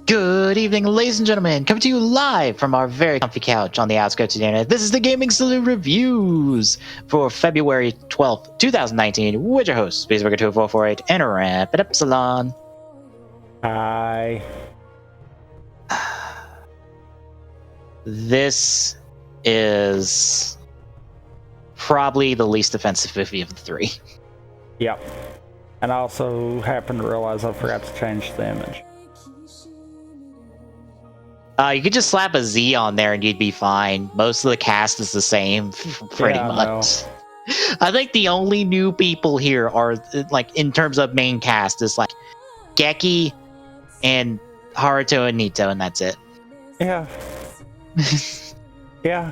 Good evening, ladies and gentlemen. Coming to you live from our very comfy couch on the outskirts of the internet. This is the Gaming Saloon Reviews for February 12th, 2019. With your hosts, Spaceburger2448 and Ramp It Up Salon. Hi. This is probably the least offensive movie of the three. Yep. And I also happened to realize I forgot to change the image. You could just slap a Z on there and you'd be fine. Most of the cast is the same, pretty much. I think the only new people here are, like, in terms of main cast, is like Geki and Haruto and Nito, and that's it. Yeah. Yeah.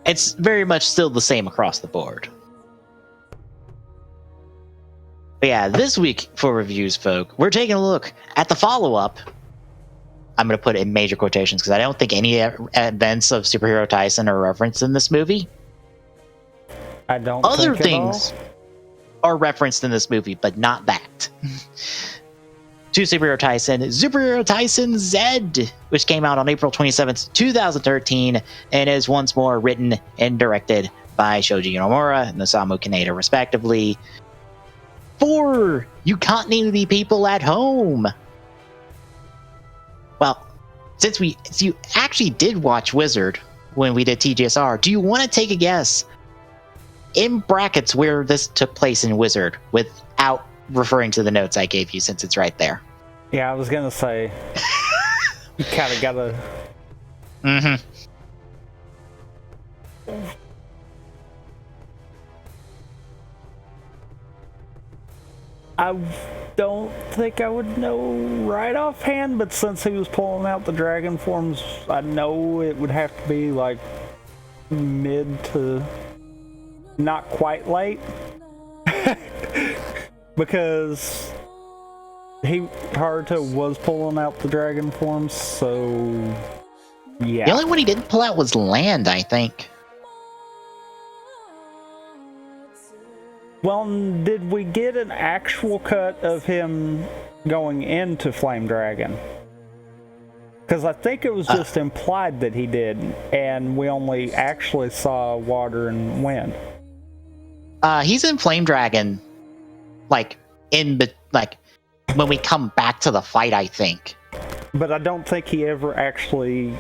It's very much still the same across the board. But yeah, this week for reviews, folk, we're taking a look at the follow-up. I'm going to put it in major quotations because I don't think any events of Superhero Taisen are referenced in this movie. I don't Other think things are referenced in this movie, but not that. To Superhero Taisen Z, which came out on April 27th, 2013, and is once more written and directed by Shoji Nomura and Osamu Kaneda, respectively. For you continuity people at home, well, since you actually did watch Wizard when we did TGSR, do you want to take a guess in brackets where this took place in Wizard without referring to the notes I gave you, since it's right there? Yeah, I was gonna say you kind of gotta. I don't think I would know right offhand, but since he was pulling out the dragon forms, I know it would have to be like mid to not quite late. Because Haruto was pulling out the dragon forms, so yeah. The only one he didn't pull out was Land, I think. Well, did we get an actual cut of him going into Flame Dragon? Because I think it was just implied that he did, and we only actually saw water and wind. He's in Flame Dragon, like when we come back to the fight, I think. But I don't think he ever actually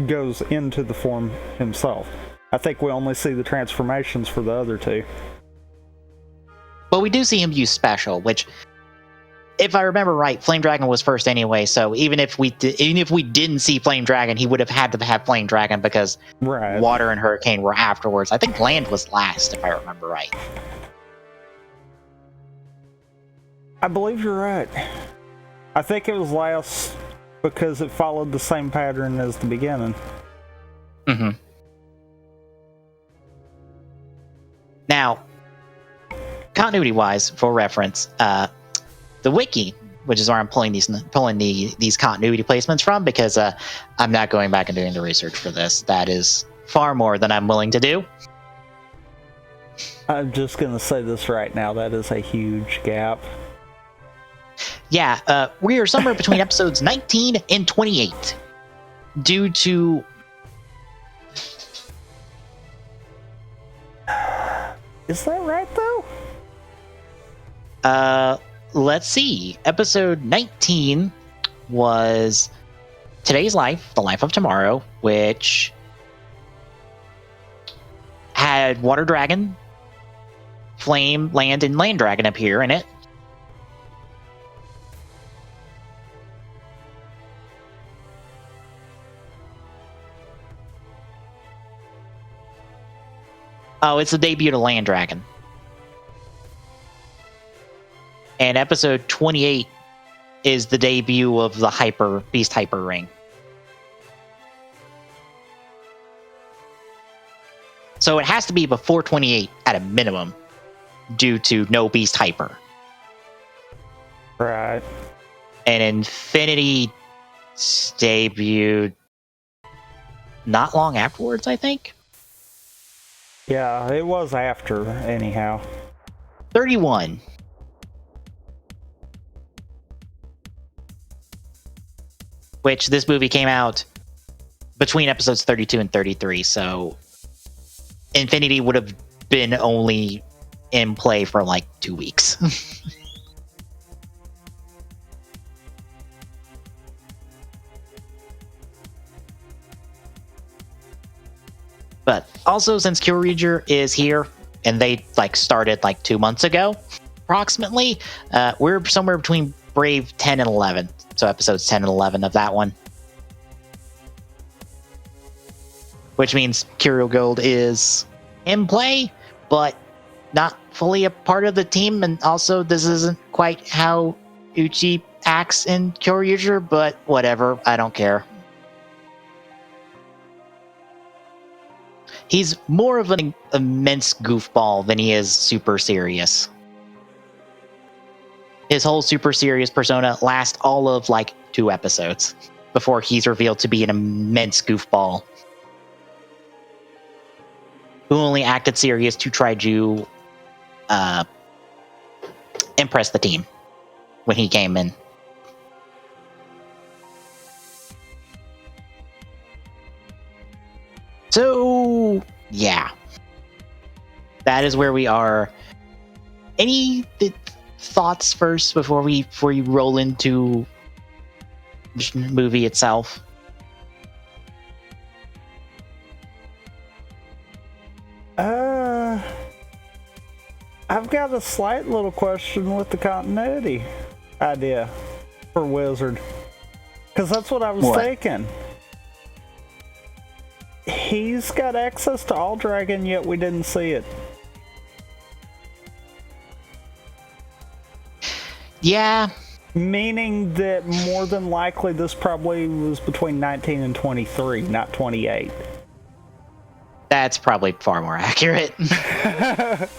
goes into the form himself. I think we only see the transformations for the other two. But we do see him use special, which, if I remember right, Flame Dragon was first anyway. So even if we didn't see Flame Dragon, he would have had to have Flame Dragon because Water and Hurricane were afterwards. I think Land was last, if I remember right. I believe you're right. I think it was last because it followed the same pattern as the beginning. Mm-hmm. Now, continuity-wise, for reference, the wiki, which is where I'm pulling these continuity placements from, because I'm not going back and doing the research for this. That is far more than I'm willing to do. I'm just going to say this right now. That is a huge gap. Yeah, we are somewhere between episodes 19 and 28 due to... Is that right, though? Let's see. Episode 19 was Today's Life, The Life of Tomorrow, which had Water Dragon, Flame, Land, and Land Dragon appear in it. Oh, it's the debut of Land Dragon. And episode 28 is the debut of the Beast Hyper Ring. So it has to be before 28 at a minimum, due to no Beast Hyper. Right. And Infinity debuted not long afterwards, I think. Yeah, it was after, anyhow. 31. Which this movie came out between episodes 32 and 33, so Infinity would have been only in play for like 2 weeks. But also, since Kyoryuger is here, and they like started like 2 months ago, approximately, we're somewhere between Brave 10 and 11. So episodes 10 and 11 of that one. Which means Kyril Gold is in play, but not fully a part of the team. And also, this isn't quite how Uchi acts in Kyoryuger, but whatever. I don't care. He's more of an immense goofball than he is super serious. His whole super serious persona lasts all of like 2 episodes before he's revealed to be an immense goofball who only acted serious to try to impress the team when he came in. So, yeah. That is where we are. Any thoughts first before you roll into the movie itself? I've got a slight little question with the continuity idea for Wizard. Because that's what I was thinking. He's got access to All Dragon, yet we didn't see it. Yeah. Meaning that more than likely this probably was between 19 and 23, not 28. That's probably far more accurate. Because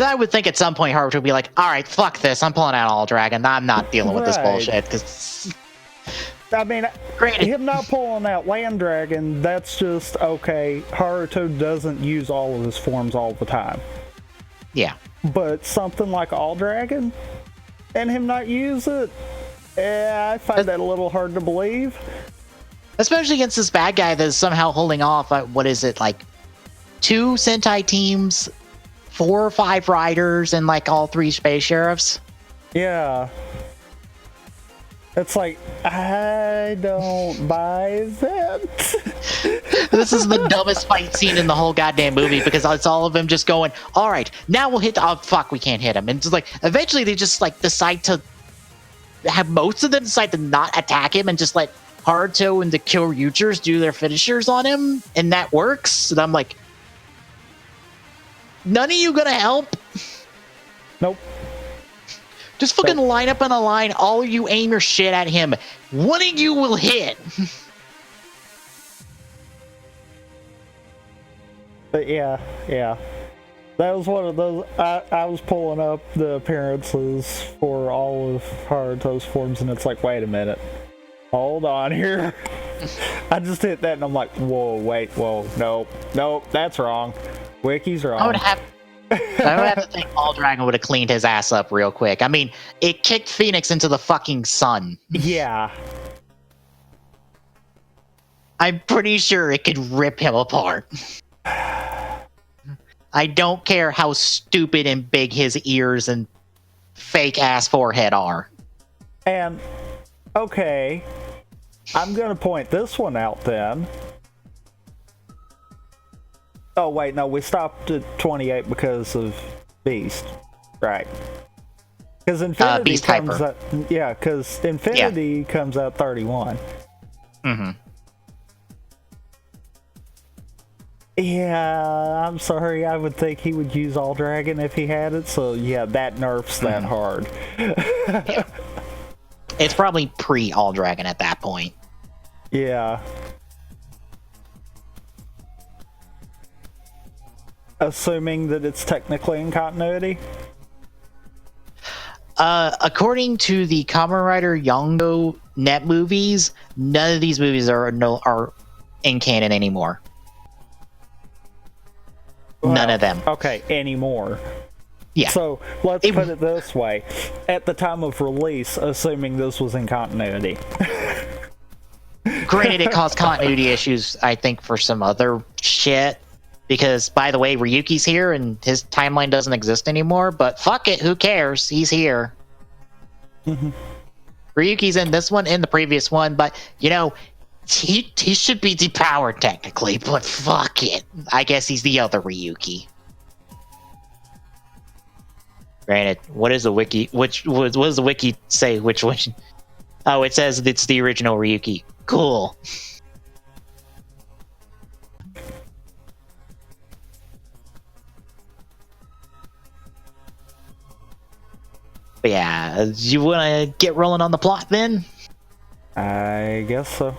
I would think at some point Haruto would be like, alright, fuck this, I'm pulling out All Dragon. I'm not dealing with this bullshit. Cause I mean, granted, him not pulling out Land Dragon, that's just, okay, Haruto doesn't use all of his forms all the time. Yeah. But something like All Dragon, and him not use it, I find that a little hard to believe. Especially against this bad guy that is somehow holding off, what is it, like 2 Sentai teams, 4 or 5 riders, and like all 3 space sheriffs? Yeah. It's like, I don't buy that. This is the dumbest fight scene in the whole goddamn movie because it's all of them just going, all right, now we'll hit, oh fuck, we can't hit him. And just like, eventually they just like decide to have most of them decide to not attack him and just let Haruto and the Kyoryugers do their finishers on him. And that works. And I'm like, none of you gonna help? Nope. Just fucking line up on a line, all of you aim your shit at him. One of you will hit. But yeah. That was one of those, I was pulling up the appearances for all of Haruto's forms, and it's like, wait a minute. Hold on here. I just hit that, and I'm like, whoa, nope, that's wrong. Wiki's wrong. I would have to think All Dragon would have cleaned his ass up real quick. I mean, it kicked Phoenix into the fucking sun. Yeah. I'm pretty sure it could rip him apart. I don't care how stupid and big his ears and fake ass forehead are. And, okay, I'm gonna point this one out then. Oh wait, no, we stopped at 28 because of Beast, right? Because Infinity Beast comes Hyper. out, yeah, because Infinity comes out 31. Mm-hmm. Yeah, I'm sorry. I would think he would use All Dragon if he had it. So yeah, that nerfs that hard. Yeah. It's probably pre All Dragon at that point. Yeah. Assuming that it's technically in continuity. According to the Kamen Rider Yongo net movies, none of these movies are in canon anymore. None of them. Okay, anymore. Yeah. So let's put it this way: at the time of release, assuming this was in continuity. Granted, it caused continuity issues, I think, for some other shit. Because, by the way, Ryuki's here and his timeline doesn't exist anymore, but fuck it, who cares? He's here. Ryuki's in this one and the previous one, but, you know, he should be depowered technically, but fuck it. I guess he's the other Ryuki. Granted, what is the wiki? What does the wiki say? Which one? Oh, it says it's the original Ryuki. Cool. But yeah, you want to get rolling on the plot then? I guess so.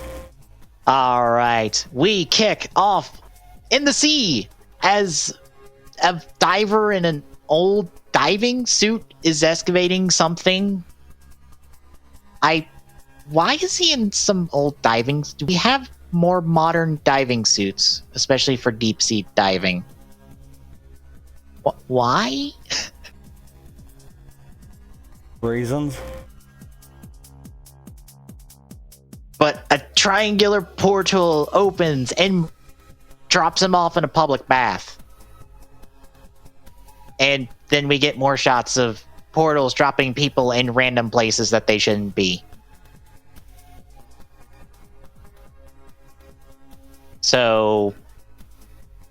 All right, we kick off in the sea as a diver in an old diving suit is excavating something. Why is he in some old diving? Do we have more modern diving suits, especially for deep sea diving? Why? Reasons? But a triangular portal opens and drops him off in a public bath. And then we get more shots of portals dropping people in random places that they shouldn't be. So,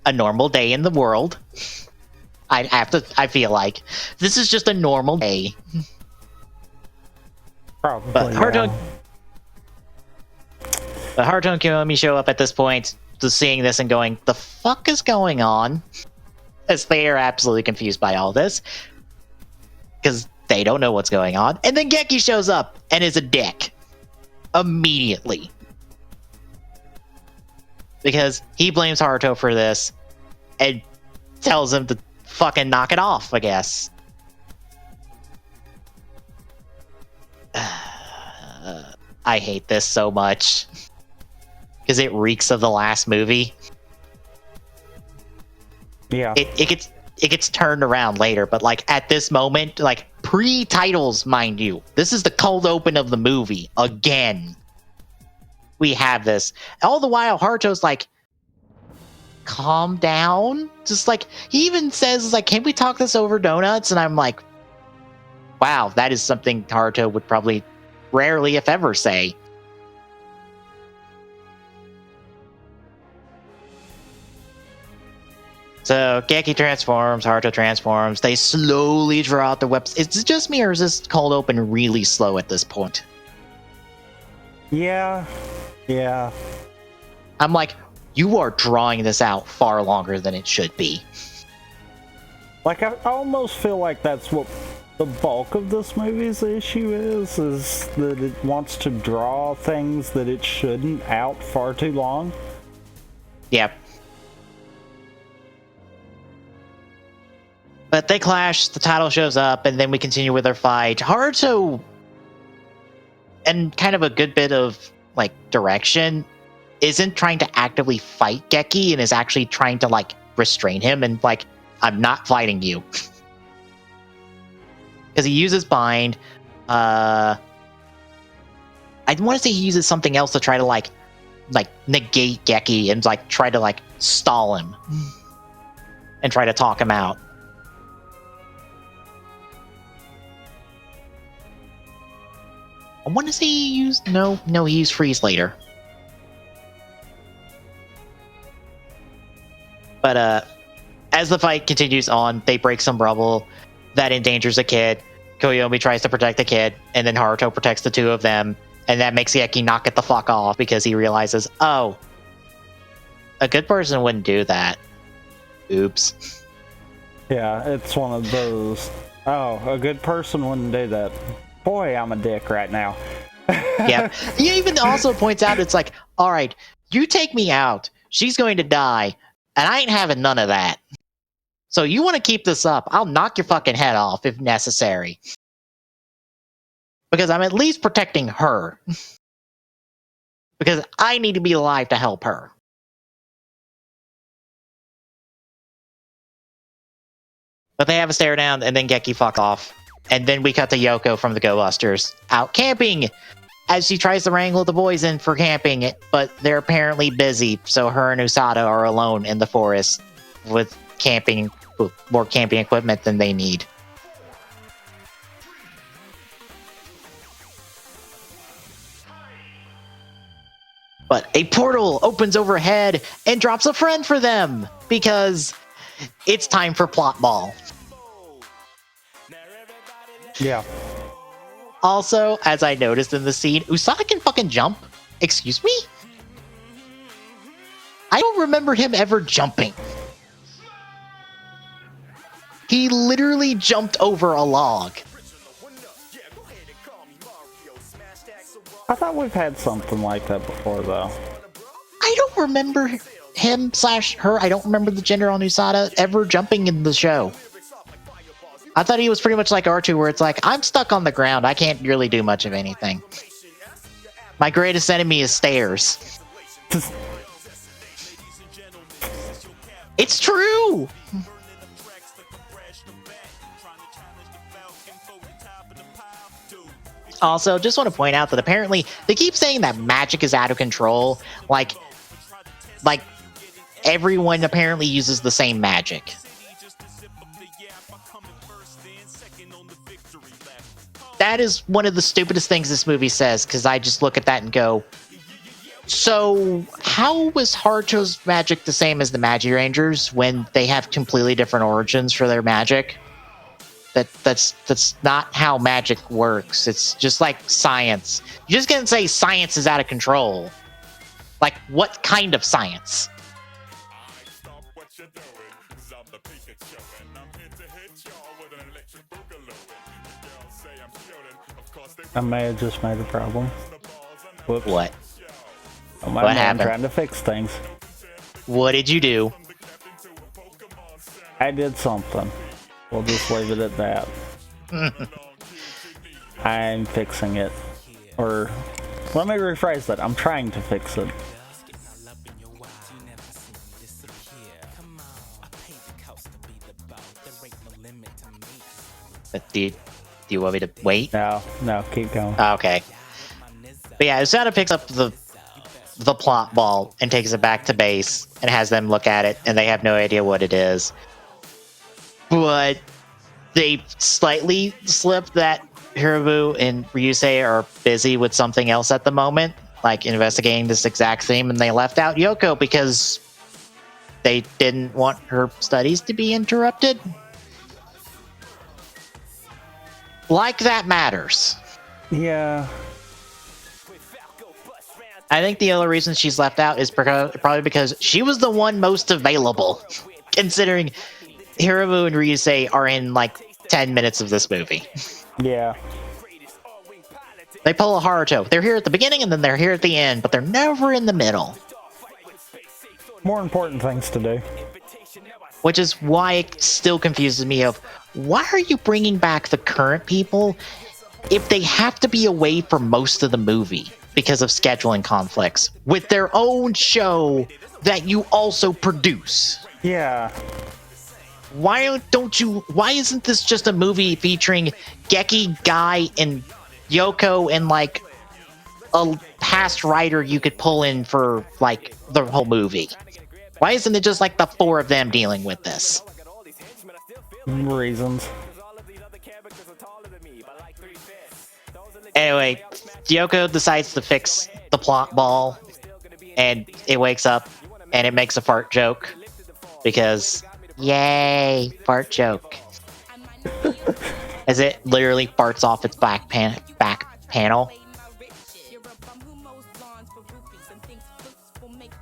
a normal day in the world. I feel like this is just a normal day. Probably. But Haruto and Kiyomi show up at this point, just seeing this and going, "The fuck is going on?" As they are absolutely confused by all this, because they don't know what's going on. And then Geki shows up and is a dick immediately, because he blames Haruto for this and tells him to fucking knock it off, I guess. I hate this so much because it reeks of the last movie. Yeah. It gets turned around later, but like at this moment, like pre-titles, mind you, this is the cold open of the movie again. We have this. All the while, Haruto's like, calm down. Just like, he even says, like, can we talk this over donuts? And I'm like, wow, that is something Haruto would probably rarely, if ever, say. So Geki transforms, Haruto transforms. They slowly draw out the webs. Is it just me, or is this cold open really slow at this point? Yeah. I'm like, you are drawing this out far longer than it should be. Like, I almost feel like that's what the bulk of this movie's issue is that it wants to draw things that it shouldn't out far too long. Yep. But they clash, the title shows up, and then we continue with our fight. Haruto, and kind of a good bit of, like, direction, isn't trying to actively fight Geki and is actually trying to, like, restrain him and, like, I'm not fighting you. Because he uses bind. I want to say he uses something else to try to, like negate Geki and, like, try to, like, stall him. And try to talk him out. I want to say he used... No, he used freeze later. But, as the fight continues on, they break some rubble that endangers a kid. Koyomi tries to protect the kid, and then Haruto protects the two of them, and that makes Geki knock it the fuck off because he realizes, oh, a good person wouldn't do that. Oops. Yeah, it's one of those. Oh, a good person wouldn't do that. Boy, I'm a dick right now. Yeah. He even also points out, it's like, all right, you take me out, she's going to die, and I ain't having none of that. So you want to keep this up, I'll knock your fucking head off if necessary. Because I'm at least protecting her. Because I need to be alive to help her. But they have a stare down, and then Geki fuck off. And then we cut to Yoko from the Go Busters out camping as she tries to wrangle the boys in for camping, but they're apparently busy, so her and Usada are alone in the forest with more camping equipment than they need. But a portal opens overhead and drops a friend for them because it's time for plot ball. Yeah. Also, as I noticed in the scene, Usada can fucking jump. Excuse me? I don't remember him ever jumping. He literally jumped over a log. I thought we've had something like that before, though. I don't remember him/her, I don't remember the gender on Usada, ever jumping in the show. I thought he was pretty much like R2, where it's like, I'm stuck on the ground, I can't really do much of anything. My greatest enemy is stairs. It's true! Also, just want to point out that apparently they keep saying that magic is out of control. Like everyone apparently uses the same magic. That is one of the stupidest things this movie says, because I just look at that and go, so how was Haruto's magic the same as the Magi Rangers when they have completely different origins for their magic? That's not how magic works. It's just like science. You're just gonna say science is out of control. Like, what kind of science? I may have just made a problem. Whoops. What? Oh, my What man happened? trying to fix things. What did you do? I did something. We'll just leave it at that. I'm fixing it. Or, let me rephrase that. I'm trying to fix it. Do you want me to wait? No, keep going. Okay. But yeah, Usada picks up the plot ball and takes it back to base and has them look at it, and they have no idea what it is. But they slightly slipped that Hirabu and Ryusei are busy with something else at the moment, like investigating this exact theme, and they left out Yoko because they didn't want her studies to be interrupted. Like that matters. Yeah. I think the only reason she's left out is probably because she was the one most available, considering Hirabu and Ryusei are in like 10 minutes of this movie. Yeah. They pull a Haruto. They're here at the beginning and then they're here at the end, but they're never in the middle. More important things to do. Which is why it still confuses me of, why are you bringing back the current people if they have to be away for most of the movie because of scheduling conflicts with their own show that you also produce? Yeah. Why isn't this just a movie featuring Geki, Guy, and Yoko and like a past writer you could pull in for like the whole movie? Why isn't it just like the four of them dealing with this? Reasons. Anyway, Yoko decides to fix the plot ball, and it wakes up, and it makes a fart joke, because, yay, fart joke. As it literally farts off its back panel.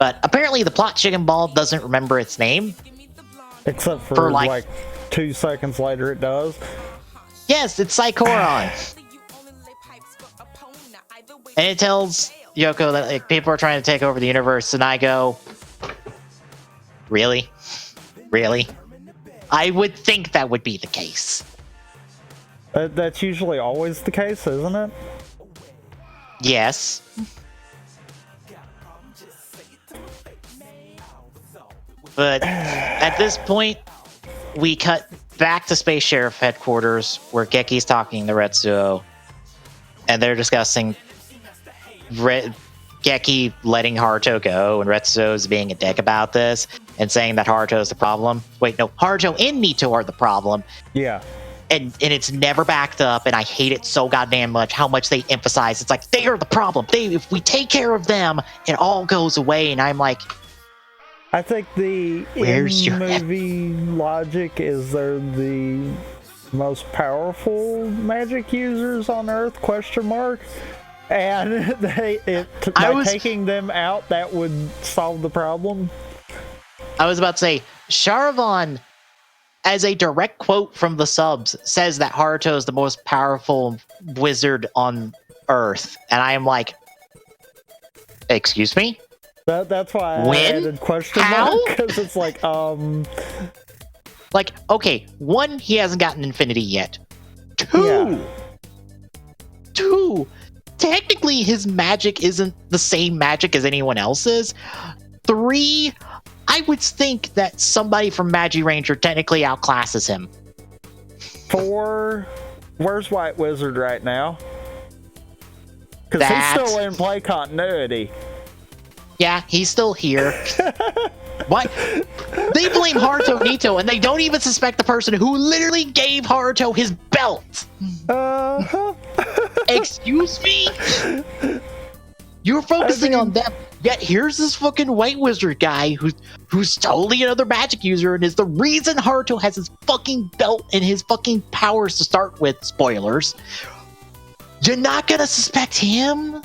But apparently the plot chicken ball doesn't remember its name. Except for, For, like 2 seconds later it does. Yes, it's Psychoron. And it tells Yoko that like people are trying to take over the universe, and I go, really? Really? I would think that would be the case. That's usually always the case, isn't it? Yes. But at this point, we cut back to Space Sheriff headquarters where Geki's talking to Retsuo, and they're discussing Geki letting Haruto go, and Retsuo's being a dick about this and saying that Haruto's the problem. Wait, no, Haruto and Mito are the problem. Yeah. And it's never backed up, and I hate it so goddamn much how much they emphasize. It's like, they are the problem. If we take care of them, it all goes away. And I'm like, I think the in-movie logic is they're the most powerful magic users on Earth, ? And taking them out, that would solve the problem. I was about to say, Sharavan, as a direct quote from the subs, says that Haruto is the most powerful wizard on Earth. And I am like, excuse me? That's why I added ? Because it's like, Like, okay, 1, he hasn't gotten Infinity yet. 2, technically his magic isn't the same magic as anyone else's. 3, I would think that somebody from Magi Ranger technically outclasses him. 4, where's White Wizard right now? Because he's still in play continuity. Yeah, he's still here. What? They blame Haruto Nito, and they don't even suspect the person who literally gave Haruto his belt. Excuse me? You're focusing on them, yet here's this fucking White Wizard guy who's totally another magic user and is the reason Haruto has his fucking belt and his fucking powers to start with. Spoilers. You're not gonna suspect him?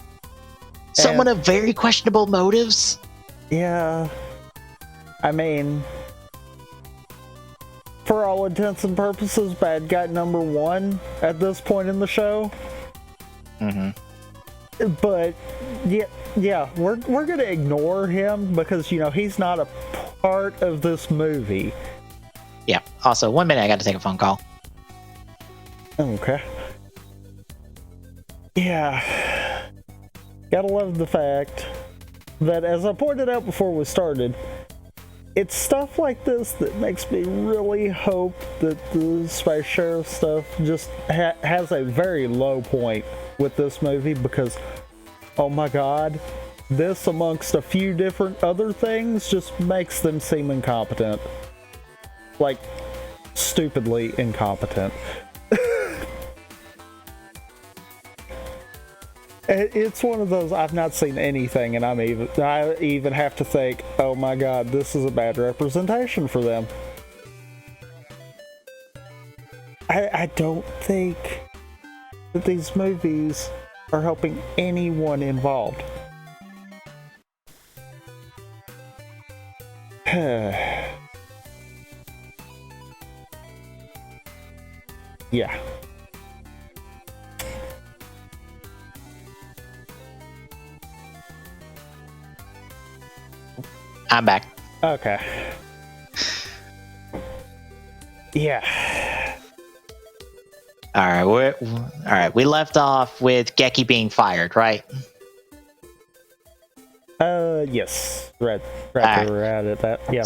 Someone of very questionable motives? Yeah. I mean, for all intents and purposes, bad guy number 1 at this point in the show. Mm-hmm. But yeah, we're gonna ignore him because, you know, he's not a part of this movie. Yeah. Also, 1 minute, I got to take a phone call. Okay. Yeah. Gotta love the fact that, as I pointed out before we started, it's stuff like this that makes me really hope that the Space Sheriff stuff just has a very low point with this movie, because, oh my god, this amongst a few different other things just makes them seem incompetent. Like, stupidly incompetent. It's one of those, I've not seen anything, and I even have to think, oh my god, this is a bad representation for them. I don't think that these movies are helping anyone involved. Yeah. I'm back. Okay. Yeah. All right. We left off with Geki being fired, right? Yes. Right there, we're at that. Yeah.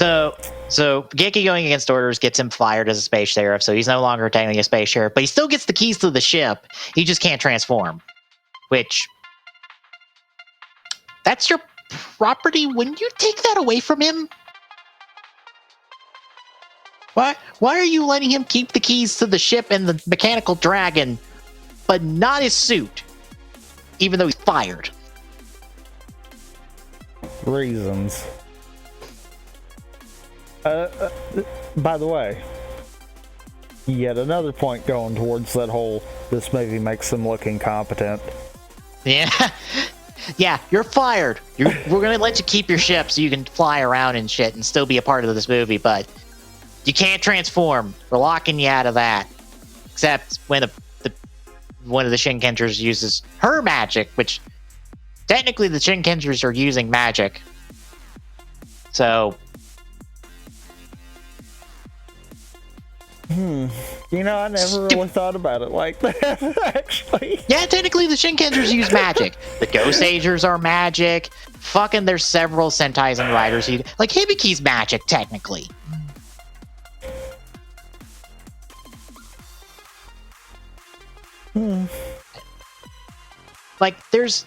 So Geki going against orders gets him fired as a space sheriff, so he's no longer technically a space sheriff, but he still gets the keys to the ship. He just can't transform. Which, that's your property. Wouldn't you take that away from him? Why are you letting him keep the keys to the ship and the mechanical dragon, but not his suit, even though he's fired? Reasons. By the way, yet another point going towards that whole, this movie makes them look incompetent. Yeah. Yeah, you're fired. We're going to let you keep your ship so you can fly around and shit and still be a part of this movie, but you can't transform. We're locking you out of that. Except when one of the Shinkencers uses her magic, which technically the Shinkencers are using magic. So... You know, I never really thought about it like that, actually. Yeah, technically the Shinkencers use magic. The Ghost Agers are magic. Fucking there's several Sentais and Riders who... Like, Hibiki's magic, technically. Like, there's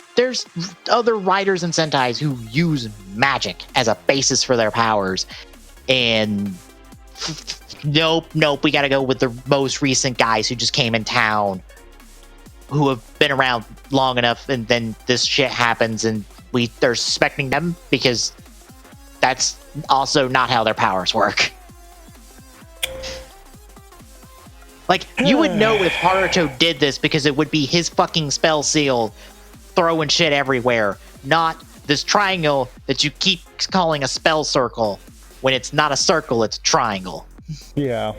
other Riders and Sentais who use magic as a basis for their powers. And... Nope, we gotta go with the most recent guys who just came in town, who have been around long enough, and then this shit happens, and they're suspecting them because that's also not how their powers work. Like, you would know if Haruto did this because it would be his fucking spell seal throwing shit everywhere, not this triangle that you keep calling a spell circle when it's not a circle, it's a triangle. Yeah.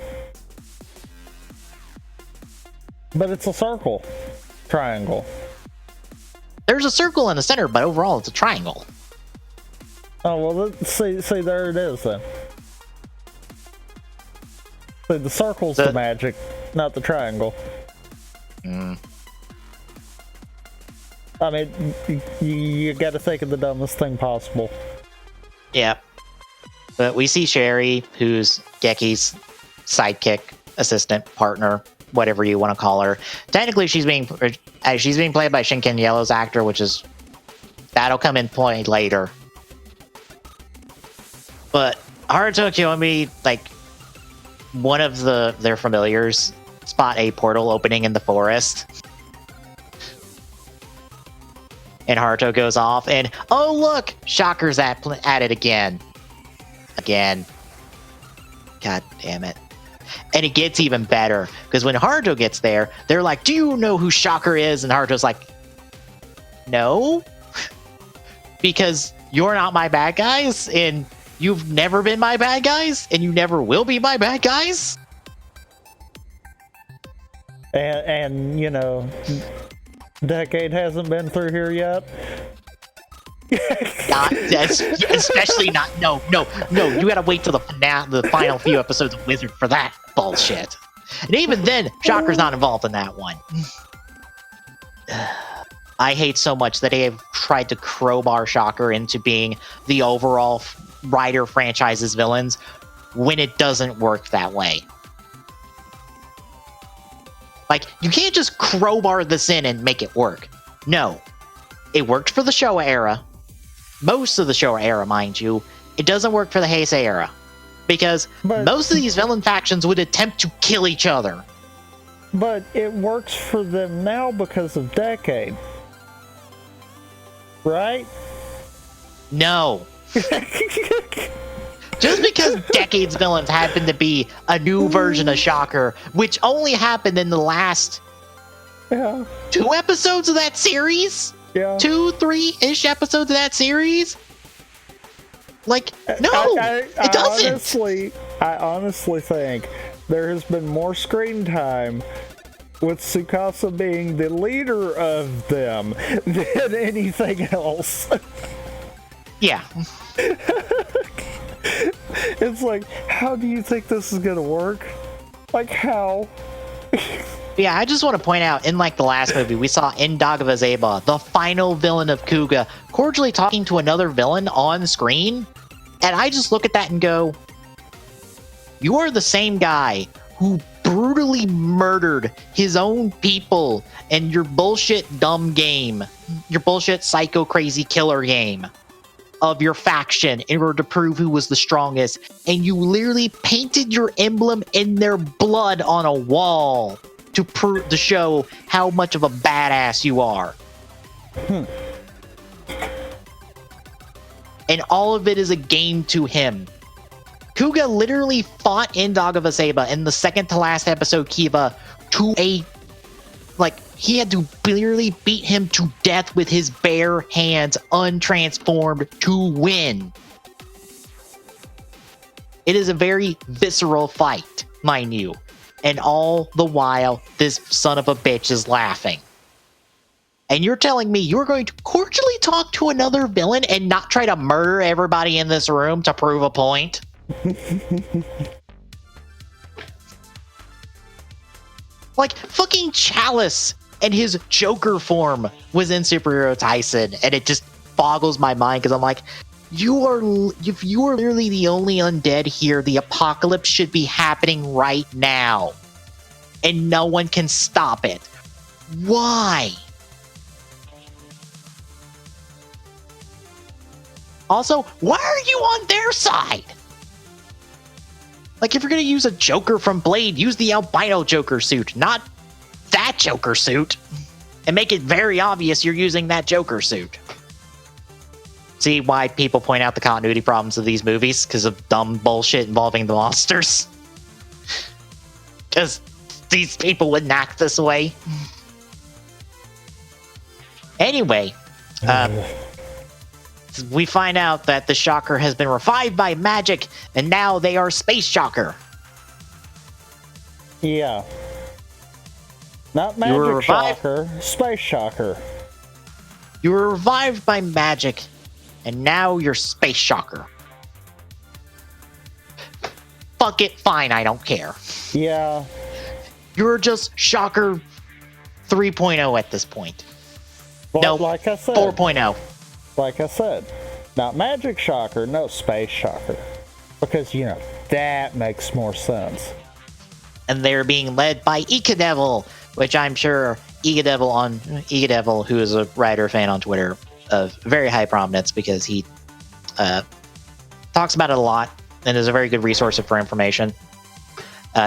But it's a circle. Triangle. There's a circle in the center, but overall it's a triangle. Oh, well, let's see, there it is then. See, the circle's the magic, not the triangle. I mean, you gotta think of the dumbest thing possible. Yeah. But we see Sherry, who's Geki's sidekick, assistant, partner, whatever you want to call her. Technically, she's being played by Shinken Yellow's actor, which is... That'll come in play later. But Haruto and Kiyomi, like, one of their familiars spot a portal opening in the forest. And Haruto goes off, and, oh look! Shocker's at it again. God damn it. And it gets even better, because when Haruto gets there, they're like, do you know who Shocker is? And Haruto's like, no. Because you're not my bad guys, and you've never been my bad guys, and you never will be my bad guys. And you know, Decade hasn't been through here yet. Especially not. No. You gotta wait till the final few episodes of Wizard for that bullshit. And even then, Shocker's not involved in that one. I hate so much that they have tried to crowbar Shocker into being the overall Rider franchise's villains when it doesn't work that way. Like, you can't just crowbar this in and make it work. No. It worked for the Showa era. Most of the Showa era, mind you. It doesn't work for the Heisei era. Because most of these villain factions would attempt to kill each other. But it works for them now because of Decade. Right? No. Just because Decade's villains happen to be a new version of Shocker, which only happened in the last 2 episodes of that series? Yeah. 2-3-ish episodes of that series? Like, no, it doesn't. I honestly think there has been more screen time with Tsukasa being the leader of them than anything else. Yeah. It's like, how do you think this is gonna work? Like, how? Yeah, I just want to point out, in like the last movie, we saw Indagawa Zeba, the final villain of Kuga, cordially talking to another villain on screen. And I just look at that and go, you are the same guy who brutally murdered his own people in your bullshit dumb game, your bullshit psycho crazy killer game of your faction in order to prove who was the strongest. And you literally painted your emblem in their blood on a wall to show how much of a badass you are. And all of it is a game to him. Kuga literally fought Indagawa Zeba in the second to last episode, Kiva, to a... Like, he had to literally beat him to death with his bare hands, untransformed, to win. It is a very visceral fight, mind you. And all the while, this son of a bitch is laughing. And you're telling me you're going to cordially talk to another villain and not try to murder everybody in this room to prove a point? Like, fucking Chalice and his Joker form was in Superhero Taisen, and it just boggles my mind because I'm like, if you are literally the only undead here, the apocalypse should be happening right now. And no one can stop it. Why? Also, why are you on their side? Like, if you're going to use a Joker from Blade, use the albino Joker suit, not that Joker suit. And make it very obvious you're using that Joker suit. See why people point out the continuity problems of these movies? Because of dumb bullshit involving the monsters. Because these people wouldn't act this way. Anyway, we find out that the Shocker has been revived by magic, and now they are Space Shocker. Yeah. Not Magic Shocker, Space Shocker. You were revived by magic, and now you're Space Shocker. Fuck it, fine, I don't care. Yeah. You're just Shocker 3.0 at this point. But No, like I said, 4.0. Like I said, not Magic Shocker, no Space Shocker. Because, you know, that makes more sense. And they're being led by Devil, which I'm sure Devil, who is a writer fan on Twitter of very high prominence because he talks about it a lot and is a very good resource for information,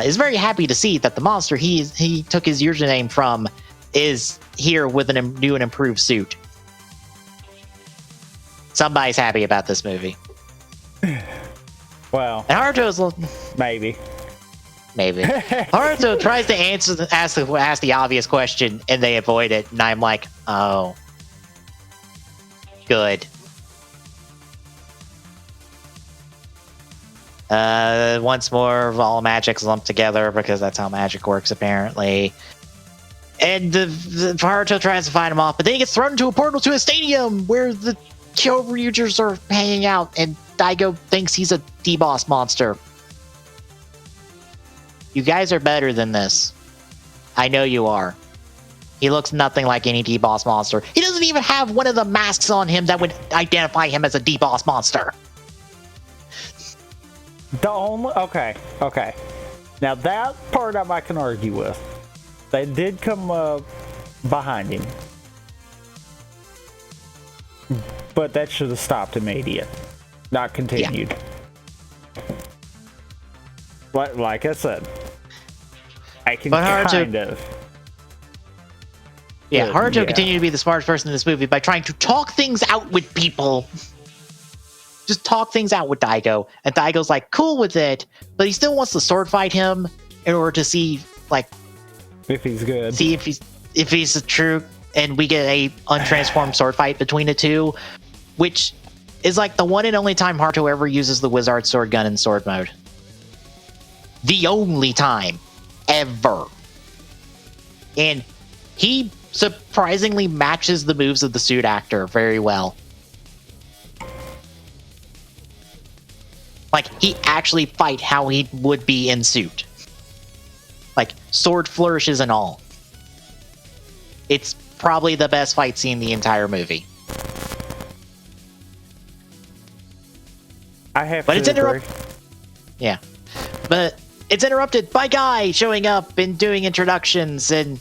is very happy to see that the monster he took his username from is here with a new and improved suit. Somebody's happy about this movie. Well, and Haruto's maybe. Haruto tries to ask the obvious question, and they avoid it. And I'm like, oh, good. Once more, all magic's lumped together because that's how magic works, apparently. And the Haruto tries to fight him off, but then he gets thrown into a portal to a stadium where the Kyoryugers are hanging out, and Daigo thinks he's a D-Boss monster. You guys are better than this. I know you are. He looks nothing like any D-Boss monster. He doesn't even have one of the masks on him that would identify him as a D-Boss monster. Okay. Now that part I can argue with. They did come behind him. But that should have stopped immediate. Not continued. Yeah. Like I said. I can kind of. Yeah, Haruto continued to be the smartest person in this movie by trying to talk things out with people. Just talk things out with Daigo. And Daigo's like, cool with it, but he still wants to sword fight him in order to see, like... if he's good. See if he's true, and we get a untransformed sword fight between the two, which is like the one and only time Haruto ever uses the Wizard Sword Gun in sword mode. The only time. Ever. And he surprisingly matches the moves of the suit actor very well. Like, he actually fight how he would be in suit. Like, sword flourishes and all. It's probably the best fight scene in the entire movie. I have to agree. Yeah. But it's interrupted by Guy showing up and doing introductions and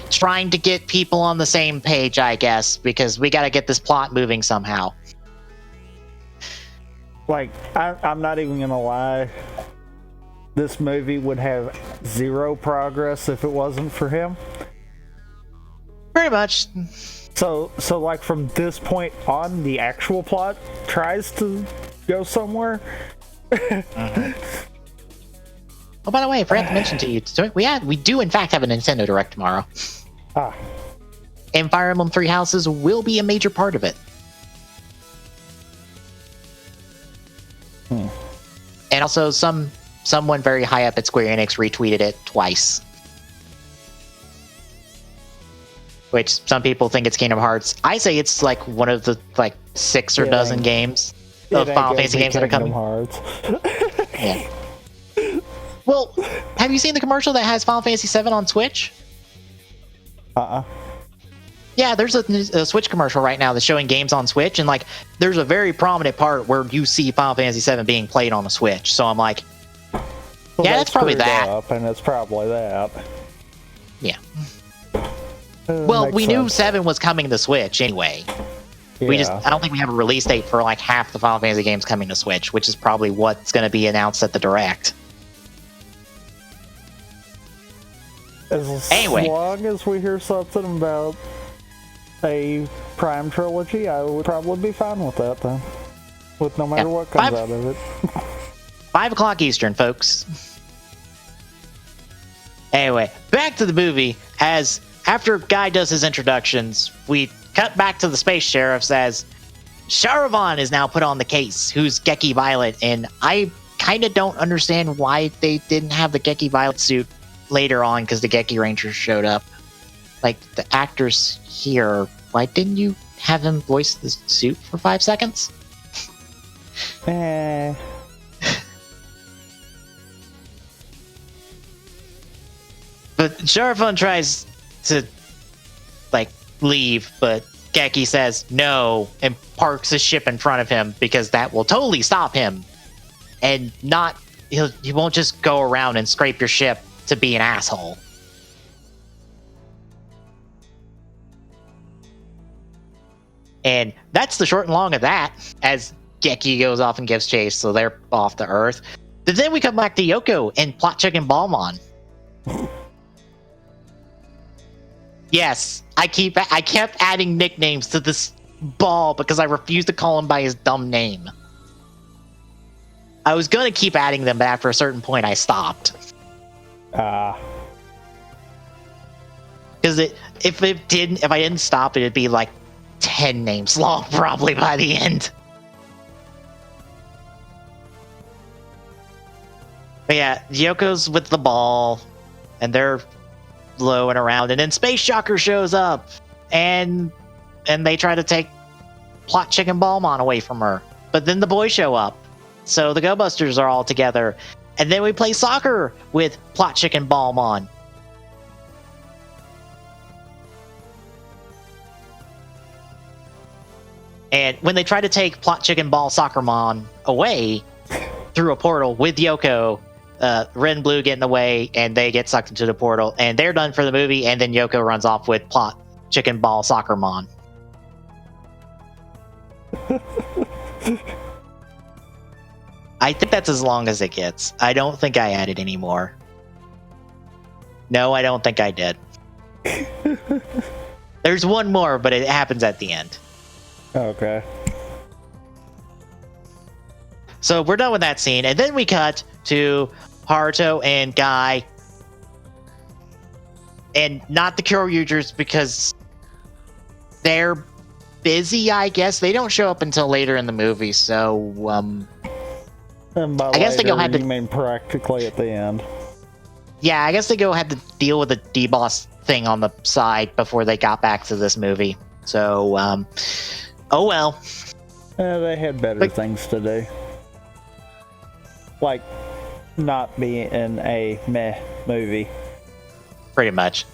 trying to get people on the same page, I guess, because we gotta get this plot moving somehow. Like, I'm not even gonna lie. This movie would have zero progress if it wasn't for him. Pretty much. So like from this point on, the actual plot tries to go somewhere. Oh, by the way, I forgot to mention to you, so we do in fact have a Nintendo Direct tomorrow. Ah. And Fire Emblem Three Houses will be a major part of it. And also, someone very high up at Square Enix retweeted it twice. Which some people think it's Kingdom Hearts. I say it's like one of the 6 or dozen games of Final Fantasy games that are coming. Hearts. Yeah. Well, have you seen the commercial that has Final Fantasy VII on Switch? Yeah, there's a Switch commercial right now that's showing games on Switch, and there's a very prominent part where you see Final Fantasy VII being played on a Switch. So I'm like, yeah, that's probably that. And it's probably that. Yeah. Well, we knew 7 was coming to Switch anyway. Yeah. I don't think we have a release date for half the Final Fantasy games coming to Switch, which is probably what's going to be announced at the Direct. As Anyway. long as we hear something about a Prime trilogy, I would probably be fine with that then. With no matter what comes out of it. 5 o'clock Eastern, folks. Anyway, back to the movie. As after Guy does his introductions, we cut back to the space sheriffs as Sharavan is now put on the case, who's Geki Violet, and I kind of don't understand why they didn't have the Geki Violet suit later on, because the Geki Rangers showed up. The actors here, why didn't you have him voice the suit for 5 seconds? But Sharavan tries to leave, but Geki says no and parks his ship in front of him because that will totally stop him, and he won't just go around and scrape your ship to be an asshole. And that's the short and long of that, as Geki goes off and gives chase, so they're off to Earth. But then we come back to Yoko and Plot Chicken Balmon. Yes, I kept adding nicknames to this ball because I refused to call him by his dumb name. I was going to keep adding them, but after a certain point I stopped. Because if I didn't stop, it'd be 10 names long probably by the end. But yeah, Yoko's with the ball, and they're blowing around, and then Space Shocker shows up, and they try to take Plot Chicken Balmon away from her. But then the boys show up, so the Go Busters are all together, and then we play soccer with Plot Chicken Balmon. And when they try to take Plot Chicken Ball Soccermon away through a portal with Yoko, Red and Blue get in the way, and they get sucked into the portal, and they're done for the movie, and then Yoko runs off with Plot Chicken Ball Soccermon. I think that's as long as it gets. I don't think I added any more. No, I don't think I did. There's one more, but it happens at the end. Okay. So we're done with that scene, and then we cut to Haruto and Guy, and not the Kyoryugers because they're busy, I guess. They don't show up until later in the movie, so and by I guess later, they have to. You mean practically at the end? Yeah, I guess they had to deal with the D-Boss thing on the side before they got back to this movie. So, oh well. They had better things to do. Like, not be in a meh movie. Pretty much.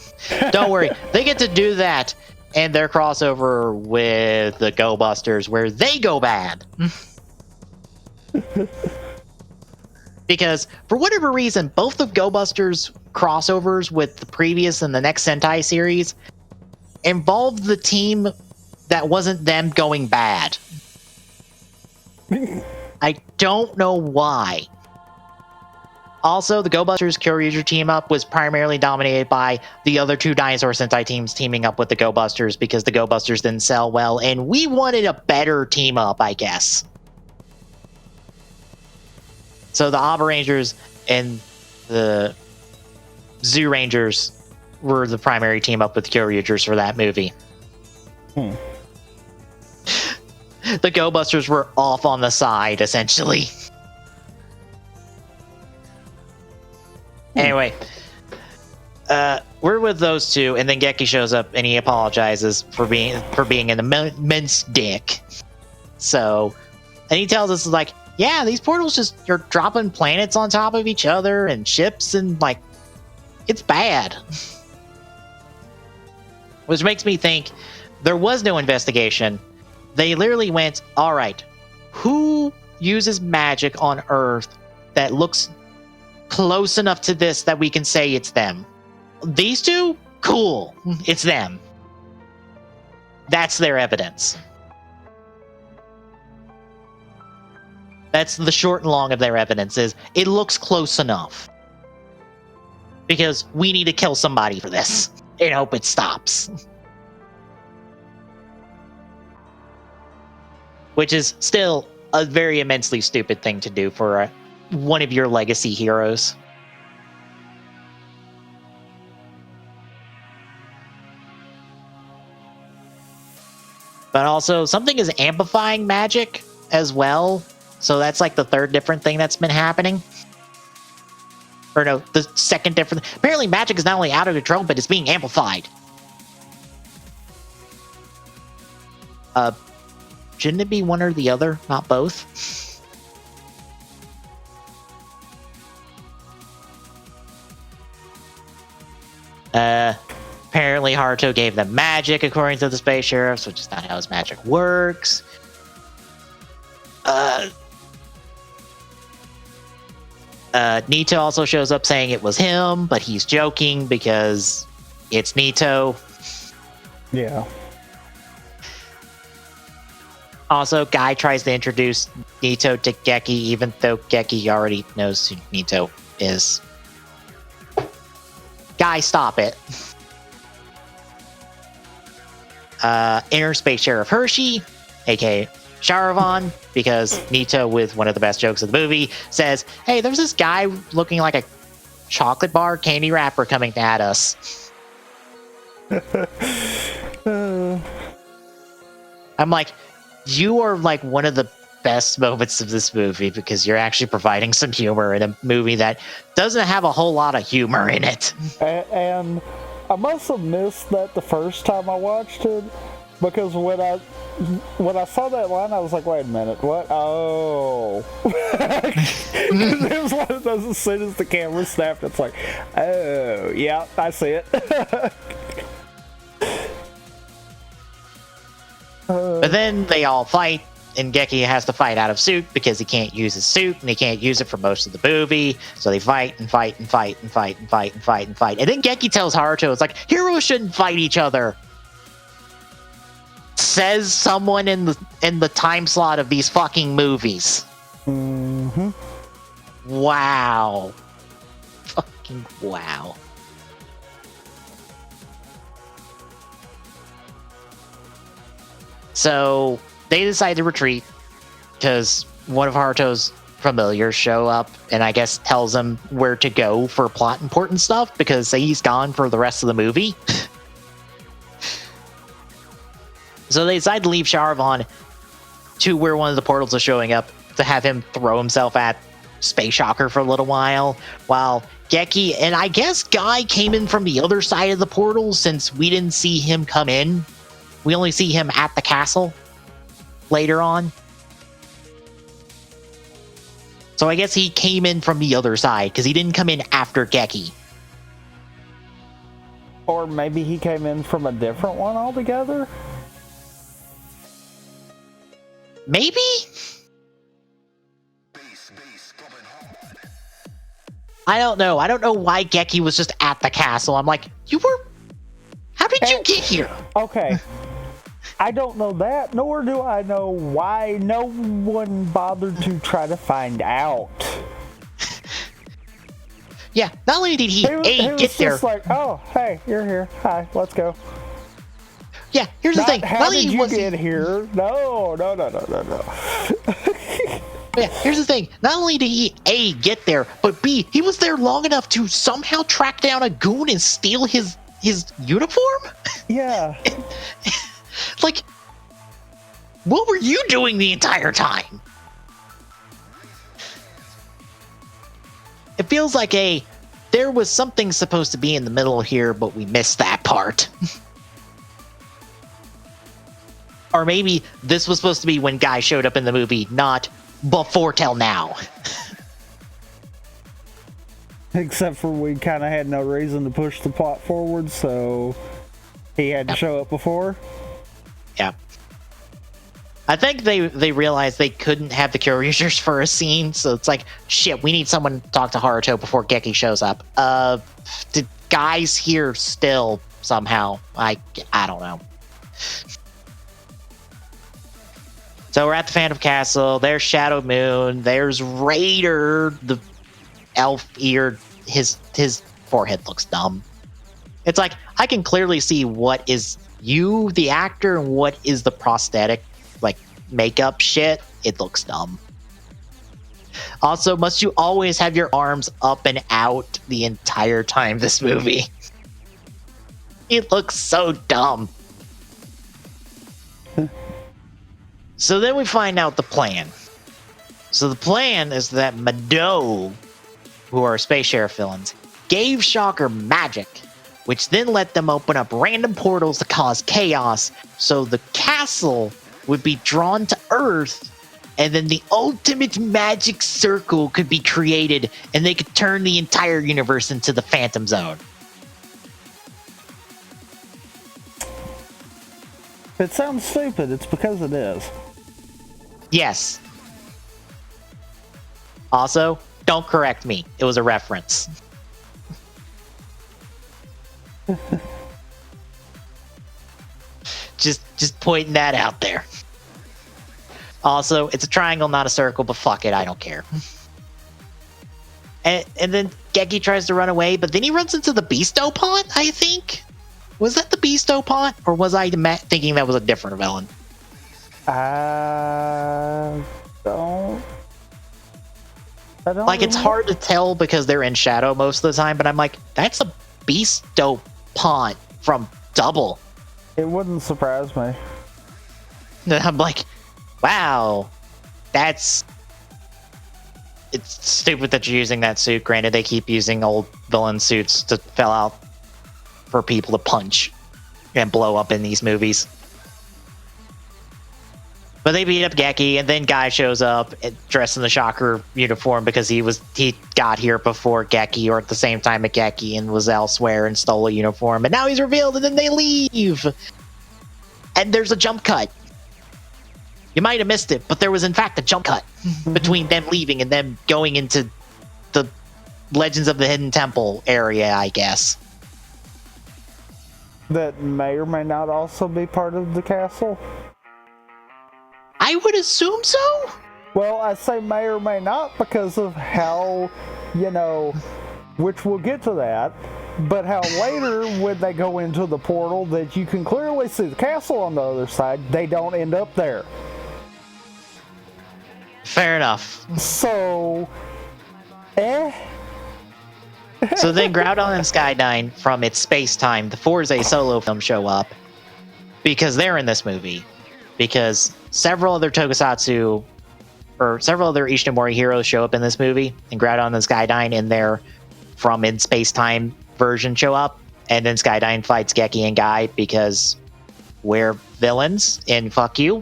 Don't worry. They get to do that and their crossover with the Go Busters where they go bad. Because, for whatever reason, both of Go Busters' crossovers with the previous and the next Sentai series involved the team that wasn't them going bad. I don't know why. Also, the Go Busters Kyoryuger team up was primarily dominated by the other two Dinosaur Sentai teams teaming up with the Go Busters because the Go Busters didn't sell well, and we wanted a better team up, I guess. So the Aba Rangers and the Zoo Rangers were the primary team up with Kyoryugers for that movie. The Go Busters were off on the side, essentially. Anyway, we're with those two, and then Geki shows up and he apologizes for being an immense dick. So, and he tells us like, yeah, these portals you're dropping planets on top of each other and ships, and like, it's bad. Which makes me think there was no investigation. They literally went, all right, who uses magic on Earth that looks close enough to this that we can say it's them? These two? Cool. It's them. That's their evidence. That's the short and long of their evidence, is it looks close enough. Because we need to kill somebody for this and hope it stops. Which is still a very immensely stupid thing to do for one of your legacy heroes. But also, something is amplifying magic as well. So that's like the third different thing that's been happening. Or no, the second different... Apparently magic is not only out of control, but it's being amplified. Shouldn't it be one or the other, not both? Apparently Haruto gave them magic, according to the Space Sheriffs, which is not how his magic works. Nito also shows up saying it was him, but he's joking because it's Nito. Yeah. Also, Guy tries to introduce Nito to Geki, even though Geki already knows who Nito is. Guy, stop it. Inner Space Sheriff Hershey, aka Sharavan, because Nito, with one of the best jokes of the movie, says, hey, there's this guy looking like a chocolate bar candy wrapper coming at us. I'm like, you are like one of the best moments of this movie because you're actually providing some humor in a movie that doesn't have a whole lot of humor in it. And I must have missed that the first time I watched it, because when I saw that line, I was like, wait a minute, what? Oh. It was one of those, as soon as the camera snapped, it's like, oh, yeah, I see it. But then they all fight, and Geki has to fight out of suit because he can't use his suit, and he can't use it for most of the movie. So they fight and fight and fight and fight and fight and fight and fight. And then Geki tells Haruto, it's like, heroes shouldn't fight each other. Says someone in the time slot of these fucking movies. Mm-hmm. Wow. Fucking wow. So they decide to retreat because one of Haruto's familiars show up and I guess tells him where to go for plot important stuff because he's gone for the rest of the movie. So they decide to leave Sharavan to where one of the portals is showing up to have him throw himself at Space Shocker for a little while Geki and I guess Guy came in from the other side of the portal since we didn't see him come in. We only see him at the castle later on. So I guess he came in from the other side because he didn't come in after Geki. Or maybe he came in from a different one altogether? Maybe? I don't know. I don't know why Geki was just at the castle. I'm like, how did you get here? Okay. I don't know that, nor do I know why no one bothered to try to find out. Yeah, not only did he was get there. Just like, oh, hey, you're here. Hi, let's go. Yeah, here's the thing. How did you get here? No. Yeah, here's the thing. Not only did he A, get there, but B, he was there long enough to somehow track down a goon and steal his uniform? Yeah. Like, what were you doing the entire time? It feels like there was something supposed to be in the middle here, but we missed that part. Or maybe this was supposed to be when Guy showed up in the movie, not before till now. Except for we kind of had no reason to push the plot forward, so he had to show up before. Yeah. I think they realized they couldn't have the Kyoryushers for a scene, so it's like, shit, we need someone to talk to Haruto before Geki shows up. The Guy's here still somehow. I don't know. So we're at the Phantom Castle. There's Shadow Moon. There's Raider, the elf-eared. His forehead looks dumb. It's like, I can clearly see what is you, the actor, and what is the prosthetic, like, makeup shit. It looks dumb. Also, must you always have your arms up and out the entire time this movie? It looks so dumb. So then we find out the plan. So the plan is that Mado, who are Space Sheriff villains, gave Shocker magic, which then let them open up random portals to cause chaos, so the castle would be drawn to Earth, and then the ultimate magic circle could be created, and they could turn the entire universe into the Phantom Zone. If it sounds stupid, it's because it is. Yes. Also, don't correct me. It was a reference. just pointing that out there. Also, it's a triangle, not a circle, but fuck it, I don't care. And then Geki tries to run away, but then he runs into the Beasto Pot, I think? Was that the Beasto Pot? Or was I thinking that was a different villain? I don't like, it's hard to tell because they're in shadow most of the time, but I'm like, that's a Beasto Pot from Double. It wouldn't surprise me. And I'm like, wow, it's stupid that you're using that suit. Granted, they keep using old villain suits to fill out for people to punch and blow up in these movies. But they beat up Geki, and then Guy shows up dressed in the Shocker uniform because he got here before Geki, or at the same time at Geki, and was elsewhere and stole a uniform. And now he's revealed, and then they leave. And there's a jump cut. You might have missed it, but there was in fact a jump cut between them leaving and them going into the Legends of the Hidden Temple area, I guess. That may or may not also be part of the castle. I would assume so. Well, I say may or may not because of how, which we'll get to that, but how later when they go into the portal that you can clearly see the castle on the other side, they don't end up there. Fair enough. So, So then Groudon and Skydyne from its space-time, the Forze solo film, show up because they're in this movie. Because several other Tokusatsu, or several other Ishinomori heroes show up in this movie, and Groudon and Skydyne in their from in space-time version show up, and then Skydyne fights Geki and Guy because we're villains, and fuck you.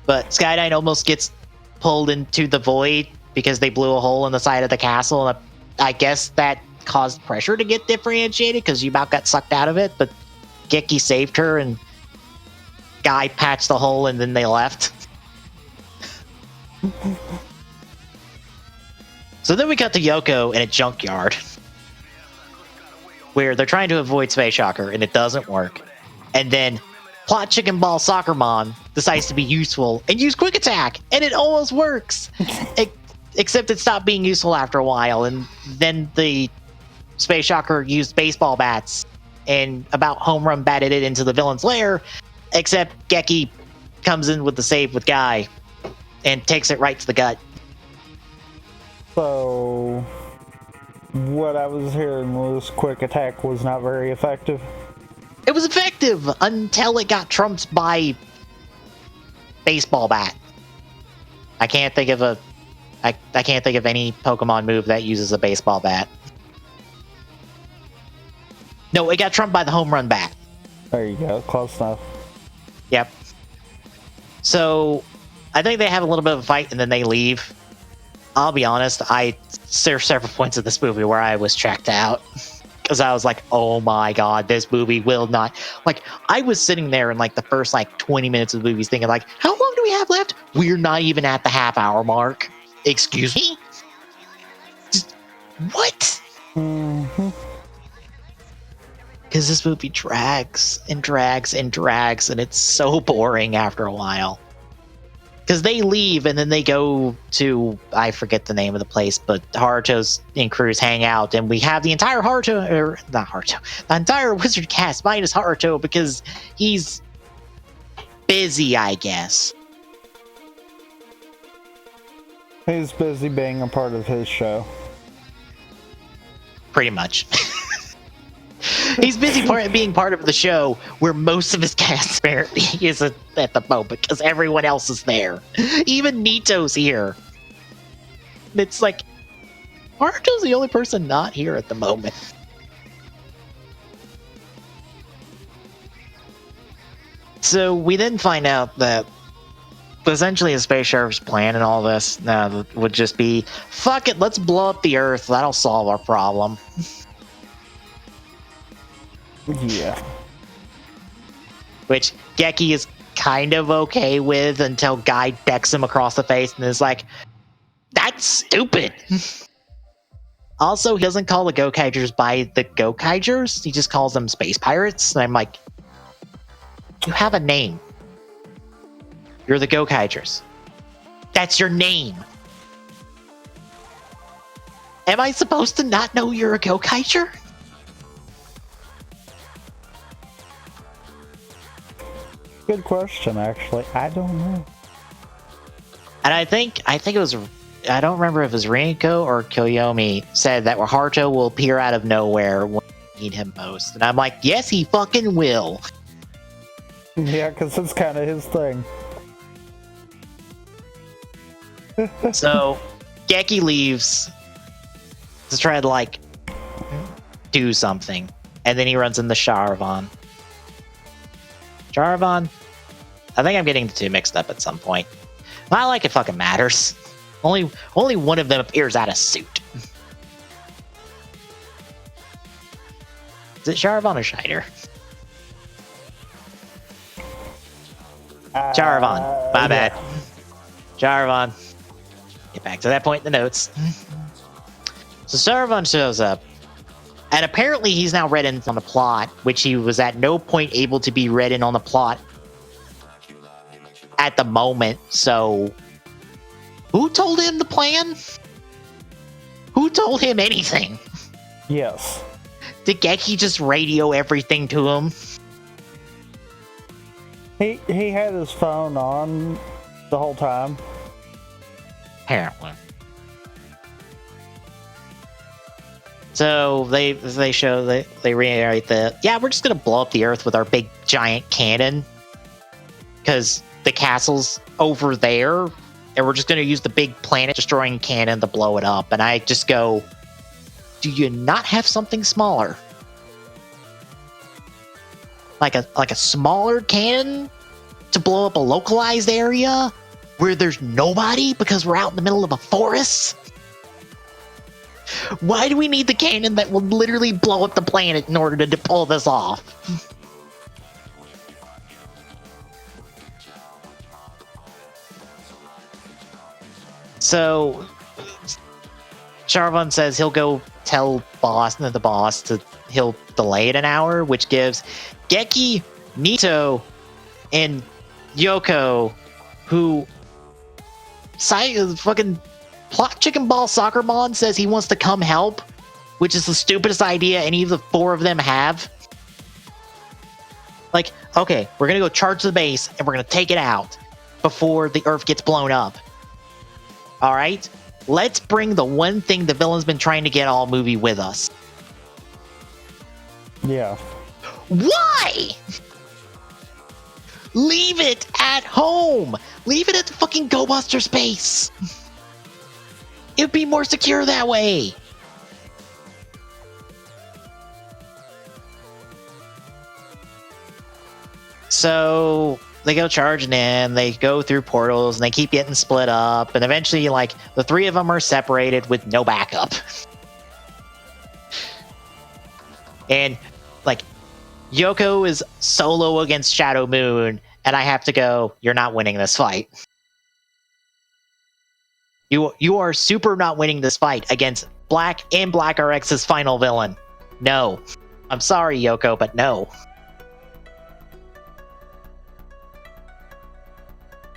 But Skydyne almost gets pulled into the void because they blew a hole in the side of the castle, and I guess that caused pressure to get differentiated because you about got sucked out of it, but Geki saved her and Guy patched the hole and then they left. So then we got to Yoko in a junkyard where they're trying to avoid Space Shocker and it doesn't work. And then Plot Chicken Ball Soccermon decides to be useful and use Quick Attack, and it almost works. Except it stopped being useful after a while, and then the Space Shocker used baseball bats and about home run batted it into the villain's lair, except Geki comes in with the save with Guy and takes it right to the gut. So, what I was hearing was quick attack was not very effective. It was effective until it got trumped by baseball bat. I can't think of any Pokemon move that uses a baseball bat. No, it got trumped by the home run bat. There you go, close enough. Yep. So, I think they have a little bit of a fight and then they leave. I'll be honest, there are several points of this movie where I was checked out. Because I was like, oh my god, this movie will not... Like, I was sitting there in like the first like 20 minutes of the movie thinking like, how long do we have left? We're not even at the half-hour mark. Excuse me? Just, what? Mm-hmm. Because this movie drags and drags and drags, and it's so boring after a while. Because they leave and then they go to, I forget the name of the place, but Haruto's and Cruz hang out, and we have the entire the entire Wizard cast minus Haruto because he's busy, I guess. He's busy being a part of his show. Pretty much. He's busy being part of the show where most of his cast apparently isn't at the moment because everyone else is there. Even Nito's here. It's like, Haruto's the only person not here at the moment. So we then find out that essentially the Space Sheriff's plan and all this would just be, fuck it, let's blow up the Earth. That'll solve our problem. Yeah. Which Geki is kind of okay with until Guy decks him across the face and is like, that's stupid. Also, he doesn't call the Gokaigers by the Gokaigers. He just calls them space pirates. And I'm like, you have a name. You're the Gokaigers. That's your name. Am I supposed to not know you're a Gokaiger? Good question, actually. I don't know. And I think it was, I don't remember if it was Rinko or Kiyomi said that Haruto will appear out of nowhere when you need him most. And I'm like, yes, he fucking will. Yeah, because it's kind of his thing. So, Geki leaves to try to, like, do something. And then he runs into Charavan. Charavan? I think I'm getting the two mixed up at some point. Not like it fucking matters. Only one of them appears out of suit. Is it Charavan or Schneider? Charavan. My bad. Charavan. Get back to that point in the notes. So Charavan shows up. And apparently he's now read in on the plot, which he was at no point able to be read in on the plot at the moment. So, who told him the plan? Who told him anything? Yes. Did Geki just radio everything to him? He had his phone on the whole time. Apparently. So they reiterate that, yeah, we're just gonna blow up the Earth with our big giant cannon because the castle's over there, and we're just gonna use the big planet destroying cannon to blow it up. And I just go, do you not have something smaller? Like a smaller cannon to blow up a localized area where there's nobody because we're out in the middle of a forest? Why do we need the cannon that will literally blow up the planet in order to pull this off? So, Charavan says he'll go tell the boss he'll delay it an hour, which gives Geki, Nito, and Yoko, who fucking Plot Chicken Ball Soccer Mon says he wants to come help, which is the stupidest idea any of the four of them have. Like, okay, we're gonna go charge the base and we're gonna take it out before the Earth gets blown up. All right, let's bring the one thing the villain's been trying to get all movie with us. Yeah. Why? Leave it at home. Leave it at the fucking Go Buster space. It'd be more secure that way. So they go charging in, they go through portals, and they keep getting split up, and eventually, like, the three of them are separated with no backup. And, like, Yoko is solo against Shadow Moon, and I have to go, you're not winning this fight. You are super not winning this fight against Black and Black RX's final villain. No. I'm sorry, Yoko, but no.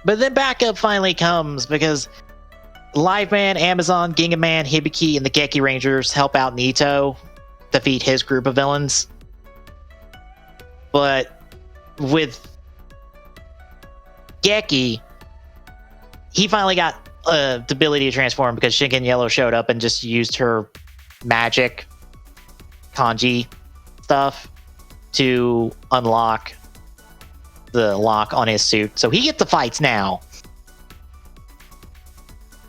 But then backup finally comes because Live Man, Amazon, Ginga Man, Hibiki, and the Geki Rangers help out Nito defeat his group of villains. But with Geki, he finally got the ability to transform because Shinken Yellow showed up and just used her magic kanji stuff to unlock the lock on his suit. So he gets the fights now.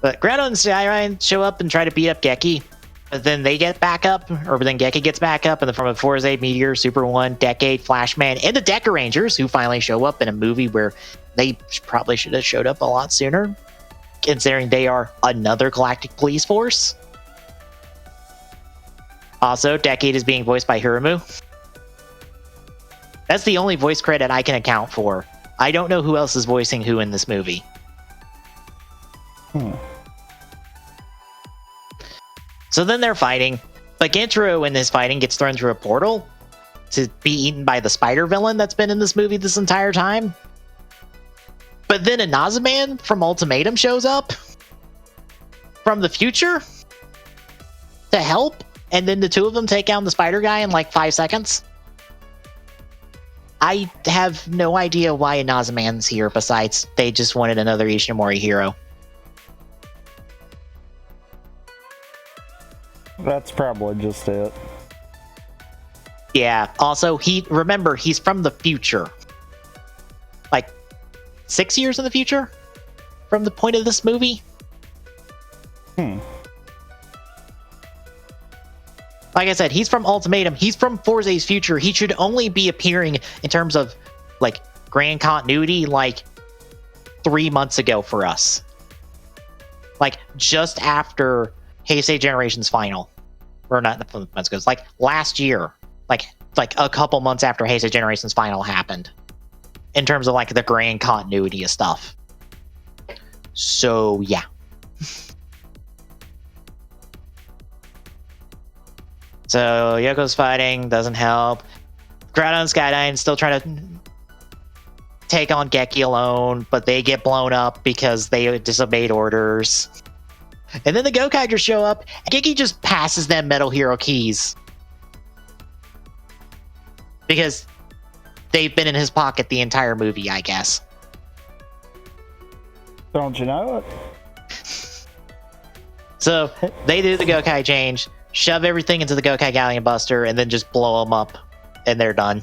But Greta and Skyline show up and try to beat up Geki. But then they get back up, or then Geki gets back up, and then from a Forza Meteor, Super 1, Decade, Flashman, and the Deca Rangers, who finally show up in a movie where they probably should have showed up a lot sooner, considering they are another galactic police force. Also, Decade is being voiced by Hiromu. That's the only voice credit I can account for. I don't know who else is voicing who in this movie. So then they're fighting, but Gentaro in this fighting gets thrown through a portal to be eaten by the spider villain that's been in this movie this entire time. But then a Nazaman from Ultimatum shows up from the future to help, and then the two of them take down the spider guy in like 5 seconds. I have no idea why a Nazaman's here besides they just wanted another Ishinomori hero. That's probably just it. Yeah, also, remember, he's from the future. Like, 6 years in the future? From the point of this movie? Like I said, he's from Ultimatum. He's from Forza's future. He should only be appearing in terms of, like, grand continuity, like, 3 months ago for us. Like, just after Heisei Generations Final. Or not months ago, like last year. Like a couple months after Heisei Generations Final happened. In terms of like the grand continuity of stuff. So yeah. So Yoko's fighting, doesn't help. Greta and Skyline still trying to take on Geki alone, but they get blown up because they disobeyed orders. And then the Gokaigers show up, and Geki just passes them Metal Hero keys. Because they've been in his pocket the entire movie, I guess. Don't you know it? So, they do the Gokai change, shove everything into the Gokai Galleon Buster, and then just blow them up, and they're done.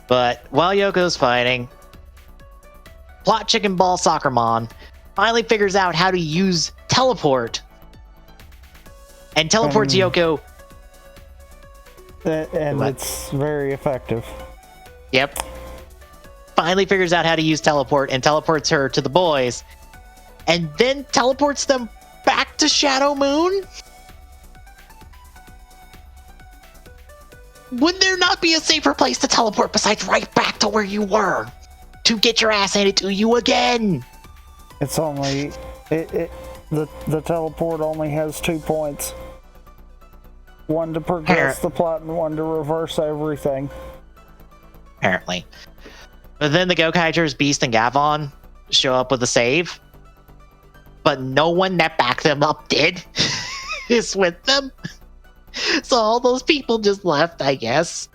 But while Yoko's fighting, Plot Chicken Ball Soccermon finally figures out how to use teleport and teleports Yoko. And it's very effective. Yep. Finally figures out how to use teleport and teleports her to the boys, and then teleports them back to Shadow Moon? Would there not be a safer place to teleport besides right back to where you were? To get your ass handed to you again? It's only... The teleport only has 2 points. One to progress the plot and one to reverse everything. Apparently. But then the Gokaigers, Beast, and Gavon show up with a save. But no one that backed them up did. is with them. So all those people just left, I guess.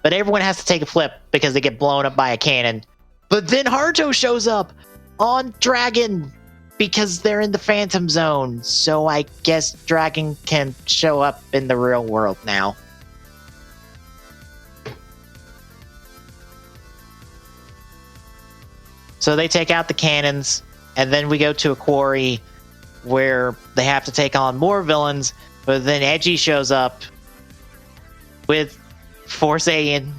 But everyone has to take a flip because they get blown up by a cannon. But then Haruto shows up on Dragon because they're in the Phantom Zone. So I guess Dragon can show up in the real world now. So they take out the cannons, and then we go to a quarry where they have to take on more villains, but then Edgy shows up with Force Saiyan.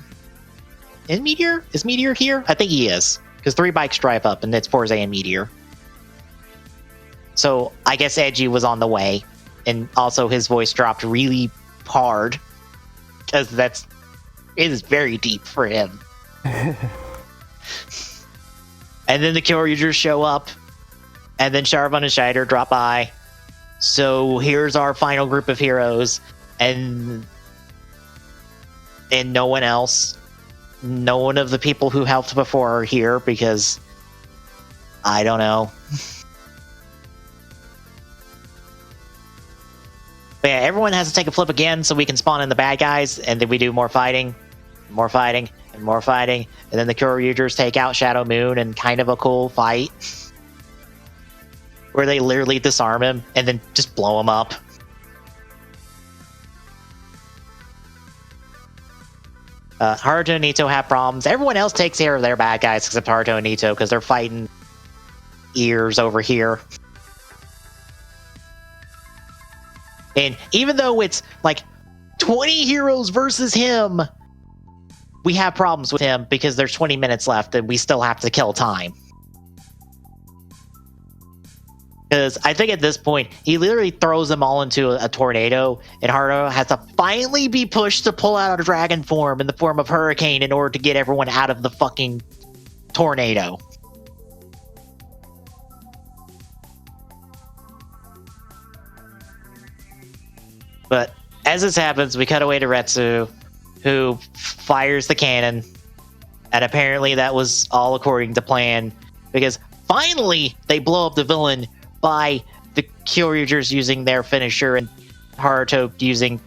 Is Meteor? Is Meteor here? I think he is, because 3 bikes drive up, and it's Force Saiyan Meteor. So I guess Edgy was on the way, and also his voice dropped really hard, because it is very deep for him. And then the Kyoryugers show up, and then Charavan and Shider drop by. So here's our final group of heroes, and no one else. No one of the people who helped before are here because I don't know. But yeah, everyone has to take a flip again so we can spawn in the bad guys, and then we do more fighting, more fighting, and more fighting, and then the Kyoryugers take out Shadow Moon in kind of a cool fight where they literally disarm him and then just blow him up. Haruto and Nito have problems. Everyone else takes care of their bad guys except Haruto and Nito because they're fighting ears over here. And even though it's like 20 heroes versus him, we have problems with him because there's 20 minutes left and we still have to kill time. Because I think at this point, he literally throws them all into a tornado, and Haruto has to finally be pushed to pull out a dragon form in the form of Hurricane in order to get everyone out of the fucking tornado. But as this happens, we cut away to Retsu, who fires the cannon, and apparently that was all according to plan, because finally they blow up the villain by the Kyoryugers using their finisher and Haruto using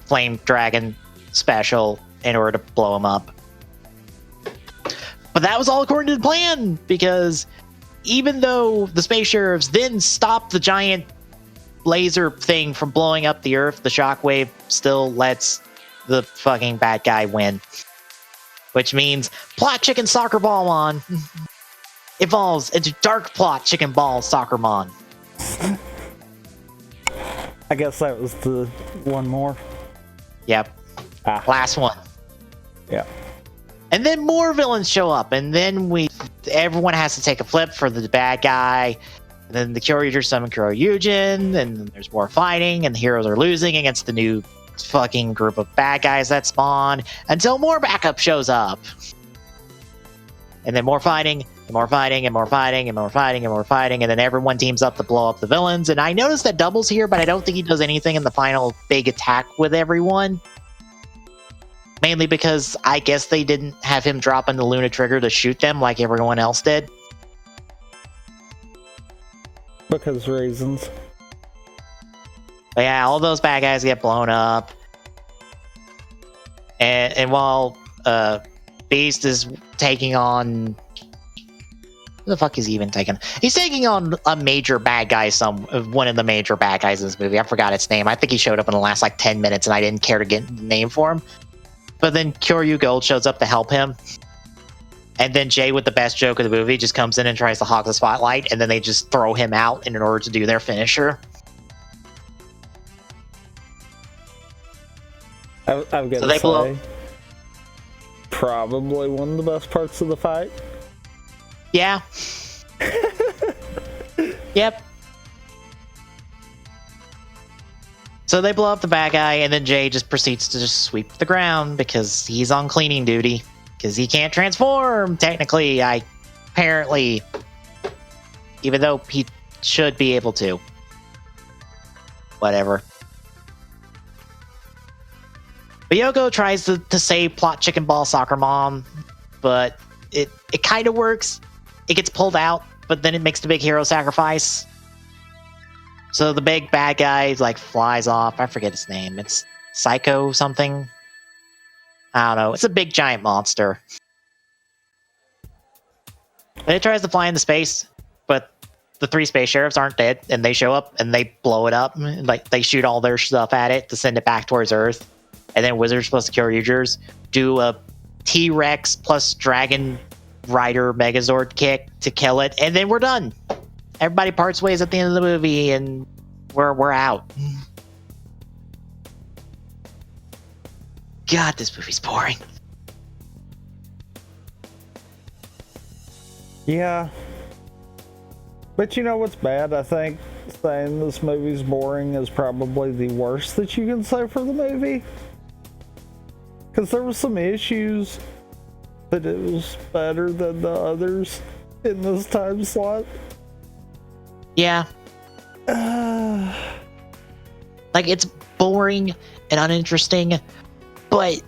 Flame Dragon special in order to blow him up. But that was all according to the plan, because even though the Space Sheriffs then stopped the giant laser thing from blowing up the Earth, the shockwave still lets the fucking bad guy win. Which means Plot Chicken Soccer Ballmon evolves into Dark Plot Chicken Ball Soccermon. I guess that was the one more. Yep. Last one. Yeah. And then more villains show up, and then everyone has to take a flip for the bad guy. And then the Kyoryugers summon Kyoryugen, and then there's more fighting, and the heroes are losing against the new fucking group of bad guys that spawn until more backup shows up. And then more fighting, and more fighting, and more fighting, and more fighting, and more fighting, and then everyone teams up to blow up the villains. And I noticed that Double's here, but I don't think he does anything in the final big attack with everyone. Mainly because I guess they didn't have him drop in the Luna Trigger to shoot them like everyone else did. Because reasons. But yeah, all those bad guys get blown up. And while Beast is taking on... Who the fuck is he even taking? He's taking on a major bad guy, one of the major bad guys in this movie. I forgot its name. I think he showed up in the last like 10 minutes and I didn't care to get the name for him. But then Kyoryu Gold shows up to help him. And then Jay, with the best joke of the movie, just comes in and tries to hog the spotlight, and then they just throw him out in order to do their finisher. I've got to say, probably one of the best parts of the fight. Yeah. Yep. So they blow up the bad guy, and then Jay just proceeds to just sweep the ground because he's on cleaning duty. Because he can't transform, technically, apparently. Even though he should be able to. Whatever. But Yoko tries to save Plot Chicken Ball Soccer Mom, but it kind of works. It gets pulled out, but then it makes the big hero sacrifice. So the big bad guy like flies off. I forget his name. It's Psycho something. I don't know. It's a big giant monster. And it tries to fly into space, but the 3 space sheriffs aren't dead, and they show up and they blow it up. Like they shoot all their stuff at it to send it back towards Earth. And then Wizards plus Kyryuger's do a T-Rex plus Dragon Rider Megazord kick to kill it, and then we're done. Everybody parts ways at the end of the movie, and we're out. God, this movie's boring. Yeah. But you know what's bad? I think saying this movie's boring is probably the worst that you can say for the movie. Because there were some issues, but it was better than the others in this time slot. Yeah. Like, it's boring and uninteresting, but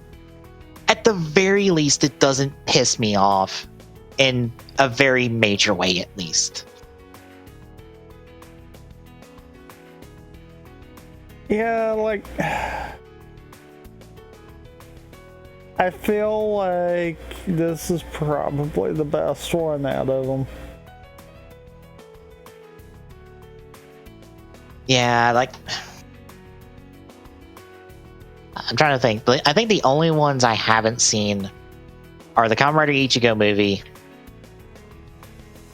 at the very least, it doesn't piss me off in a very major way, at least. Yeah, like, I feel like this is probably the best one out of them. Yeah, like, I'm trying to think. But I think the only ones I haven't seen are the Kamen Rider Ichigo movie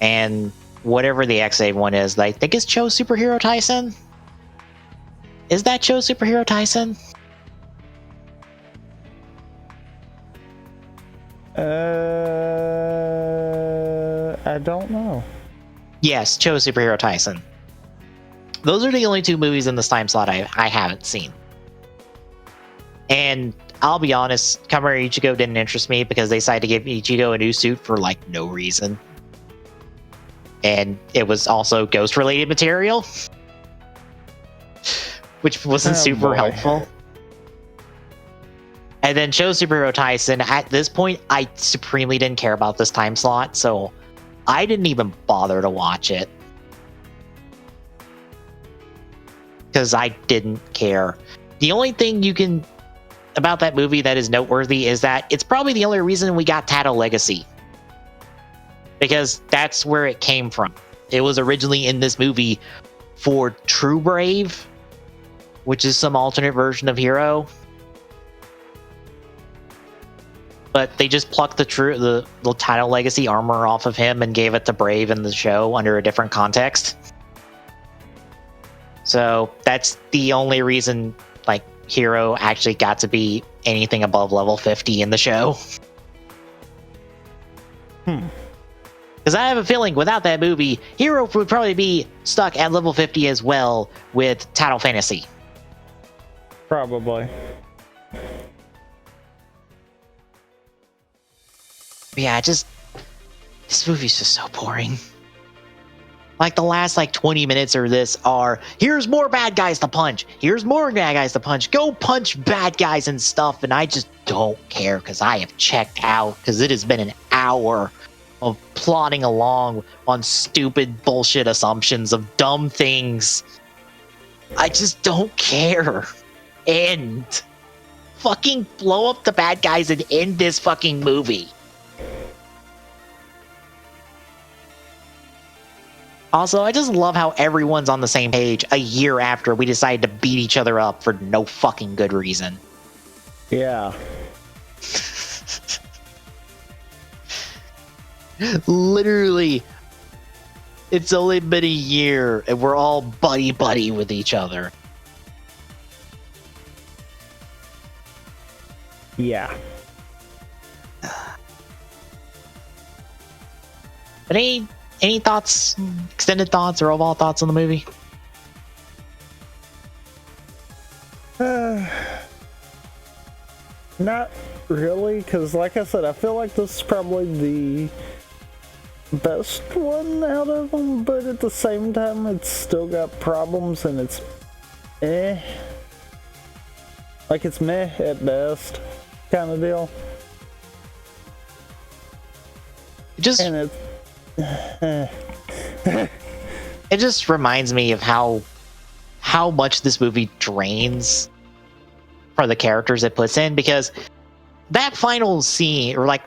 and whatever the X-Aid one is. I think it's Cho Superhero Taisen. Is that Cho Superhero Taisen? I don't know. Yes, Cho Superhero Taisen. Those are the only 2 movies in this time slot I haven't seen. And I'll be honest, Kamen Rider Ichigo didn't interest me because they decided to give Ichigo a new suit for like no reason. And it was also ghost related material, which wasn't super helpful. And then Cho Superhero Taisen, at this point, I supremely didn't care about this time slot, so I didn't even bother to watch it. Because I didn't care. The only thing you can about that movie that is noteworthy is that it's probably the only reason we got Tato Legacy. Because that's where it came from. It was originally in this movie for True Brave, which is some alternate version of Hero. But they just plucked the Tato Legacy armor off of him and gave it to Brave in the show under a different context. So that's the only reason, like, Hero actually got to be anything above level 50 in the show. Because I have a feeling without that movie, Hero would probably be stuck at level 50 as well with Tato Fantasy. Probably. But yeah, this movie's just so boring. Like, the last, 20 minutes of this are, here's more bad guys to punch. Here's more bad guys to punch. Go punch bad guys and stuff. And I just don't care because I have checked out because it has been an hour of plodding along on stupid bullshit assumptions of dumb things. I just don't care. End. Fucking blow up the bad guys and end this fucking movie. Also, I just love how everyone's on the same page a year after we decided to beat each other up for no fucking good reason. Yeah. Literally, it's only been a year and we're all buddy-buddy with each other. Yeah. But any thoughts, extended thoughts, or overall thoughts on the movie? Not really, because like I said, I feel like this is probably the best one out of them, but at the same time, it's still got problems, and it's like it's meh at best, kind of deal. It just reminds me of how how much this movie drains for the characters it puts in, because that final scene, or like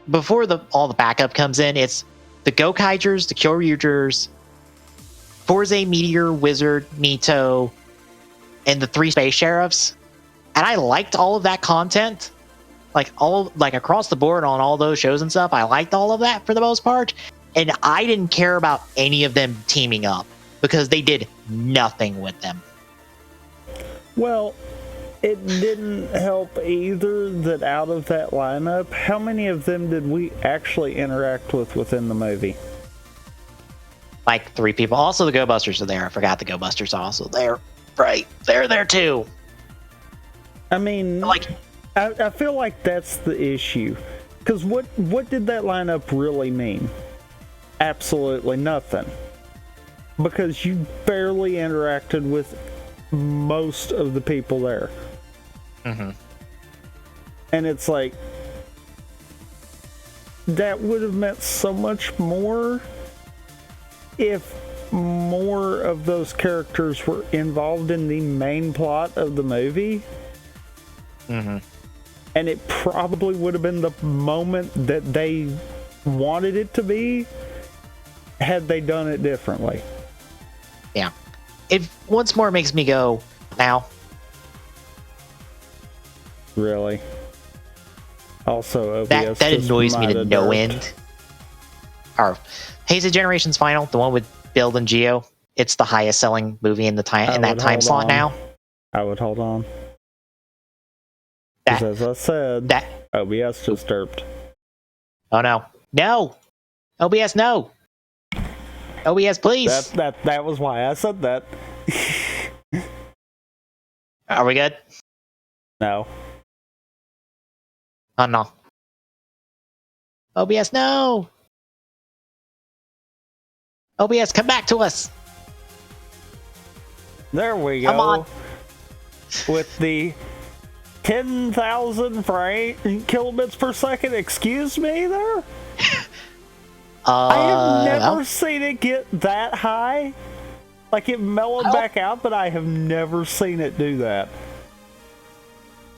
before all the backup comes in, it's the Gokaigers, the Kyoryugers, Forze Meteor Wizard Mito, and the 3 space sheriffs. And I liked all of that content, like across the board on all those shows and stuff. I liked all of that for the most part, and I didn't care about any of them teaming up because they did nothing with them. Well, it didn't help either that out of that lineup, how many of them did we actually interact with within the movie? Like 3 people. Also, the Go Busters are there. I forgot the Go Busters are also there. Right, they're there too. I mean, like, I feel like that's the issue. Because what did that lineup really mean? Absolutely nothing. Because you barely interacted with most of the people there. Mm-hmm. And it's like, that would have meant so much more if more of those characters were involved in the main plot of the movie. Mm-hmm. And it probably would have been the moment that they wanted it to be had they done it differently. Yeah. It once more makes me go, now. Really? Also, OBS that annoys me to no end. Or Heisei Generations Final, the one with Build and Geo, it's the highest selling movie in that time slot now. I would hold on. As I said, OBS just derped. Oh no. No! OBS, no! OBS, please! That was why I said that. Are we good? No. Oh no. OBS, no! OBS, come back to us! There we go. Come on. With the 10,000 kilobits per second. Excuse me there? I have never seen it get that high. Like, it mellowed back out, but I have never seen it do that.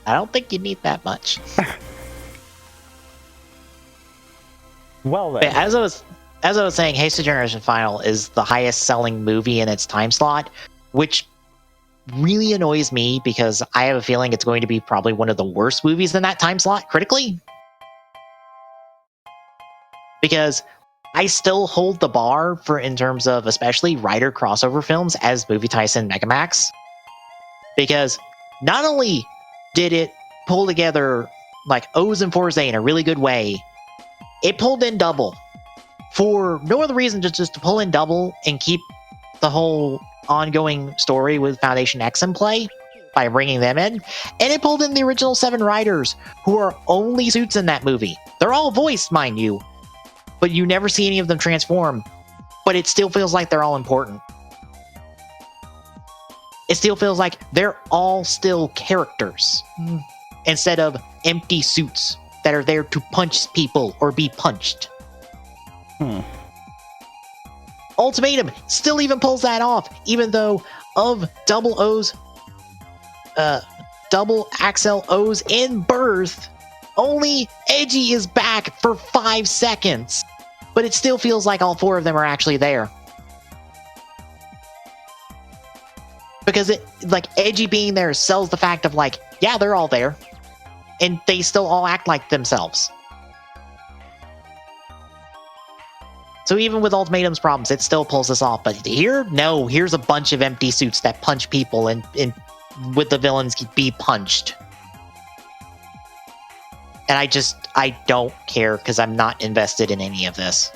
I don't think you need that much. Well then. As I was saying, Heisei Generation Final is the highest selling movie in its time slot, which really annoys me because I have a feeling it's going to be probably one of the worst movies in that time slot critically. Because I still hold the bar for, in terms of especially writer crossover films, as Movie Taisen Megamax. Because not only did it pull together like O's and Forze in a really good way, it pulled in Double for no other reason just to pull in Double and keep the whole ongoing story with Foundation X in play by bringing them in. And it pulled in the original 7 writers, who are only suits in that movie. They're all voiced, mind you, but you never see any of them transform. But it still feels like they're all important. It still feels like they're all still characters instead of empty suits that are there to punch people or be punched. Ultimatum still even pulls that off, even though of Double Axel O's in birth, only Edgy is back for 5 seconds. But it still feels like all 4 of them are actually there. Because it, like, Edgy being there sells the fact of, like, yeah, they're all there. And they still all act like themselves. So even with Ultimatum's problems, it still pulls this off. But here, no, here's a bunch of empty suits that punch people and with the villains be punched. And I don't care because I'm not invested in any of this.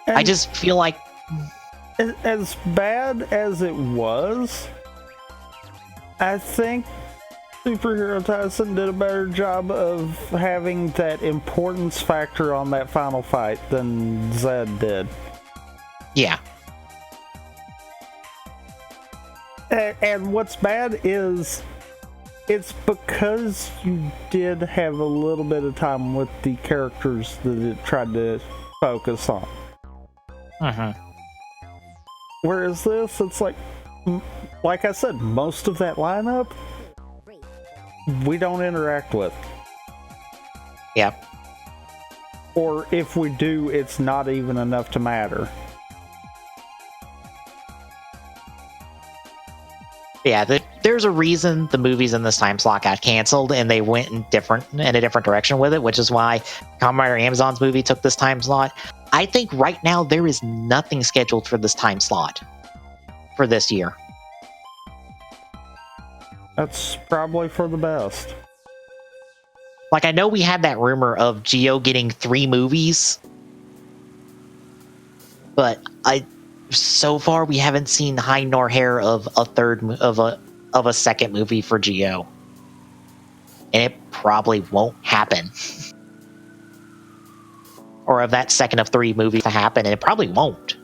And I just feel like... As bad as it was, I think Superhero Taisen did a better job of having that importance factor on that final fight than Zed did. Yeah. And what's bad is it's because you did have a little bit of time with the characters that it tried to focus on. Whereas this, it's like I said, most of that lineup we don't interact with. Yep. Or if we do, it's not even enough to matter. Yeah, there's a reason the movies in this time slot got canceled, and they went in a different direction with it, which is why Kamen Rider Amazon's movie took this time slot. I think right now there is nothing scheduled for this time slot for this year. That's probably for the best. Like, I know we had that rumor of Geo getting 3 movies, but so far we haven't seen hide nor hair of a second movie for Geo, and it probably won't happen, or of that second of 3 movies to happen, and it probably won't,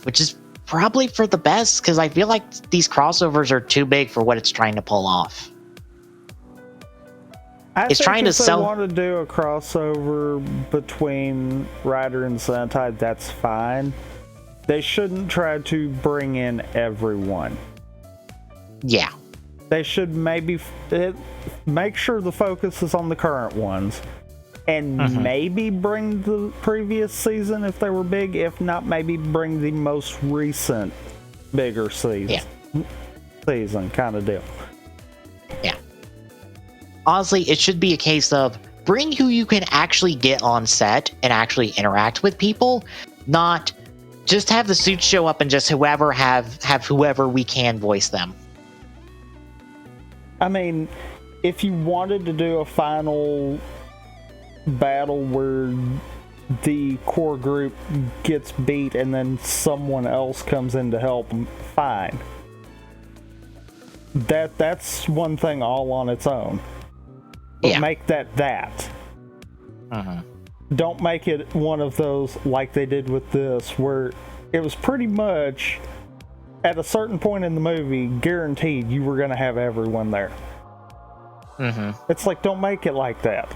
which is probably for the best, because I feel like these crossovers are too big for what it's trying to pull off. It's trying to sell. If they want to do a crossover between Rider and Sentai, that's fine. They shouldn't try to bring in everyone. Yeah. They should maybe make sure the focus is on the current ones, and maybe bring the previous season if they were big. If not, maybe bring the most recent bigger season. Yeah. Season kind of deal. Yeah. Honestly, it should be a case of bring who you can actually get on set and actually interact with people, not just have the suits show up and just have whoever we can voice them. I mean, if you wanted to do a final battle where the core group gets beat and then someone else comes in to help them, fine. That's one thing all on its own. But make that. Don't make it one of those like they did with this, where it was pretty much at a certain point in the movie guaranteed you were going to have everyone there. It's like, don't make it like that.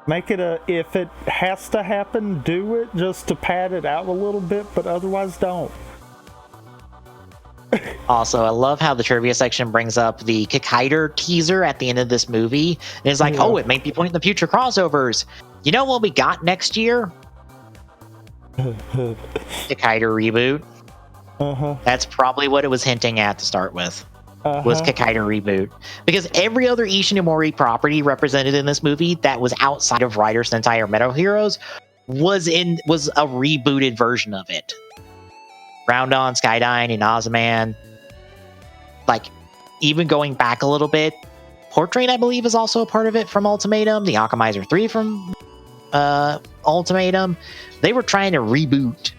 Make it if it has to happen, do it just to pad it out a little bit, but otherwise don't. Also, I love how the trivia section brings up the Kikaider teaser at the end of this movie. And it's like, oh, it might be pointing to future crossovers. You know what we got next year? Kikaider reboot. That's probably what it was hinting at to start with. Was Kikaider reboot. Because every other Ishinomori property represented in this movie that was outside of Rider, Sentai, or Metal Heroes was a rebooted version of it. Round On, Skydyne, and Ozyman. Like, even going back a little bit, Portrait, I believe, is also a part of it from Ultimatum. The Alchemizer 3 from Ultimatum. They were trying to reboot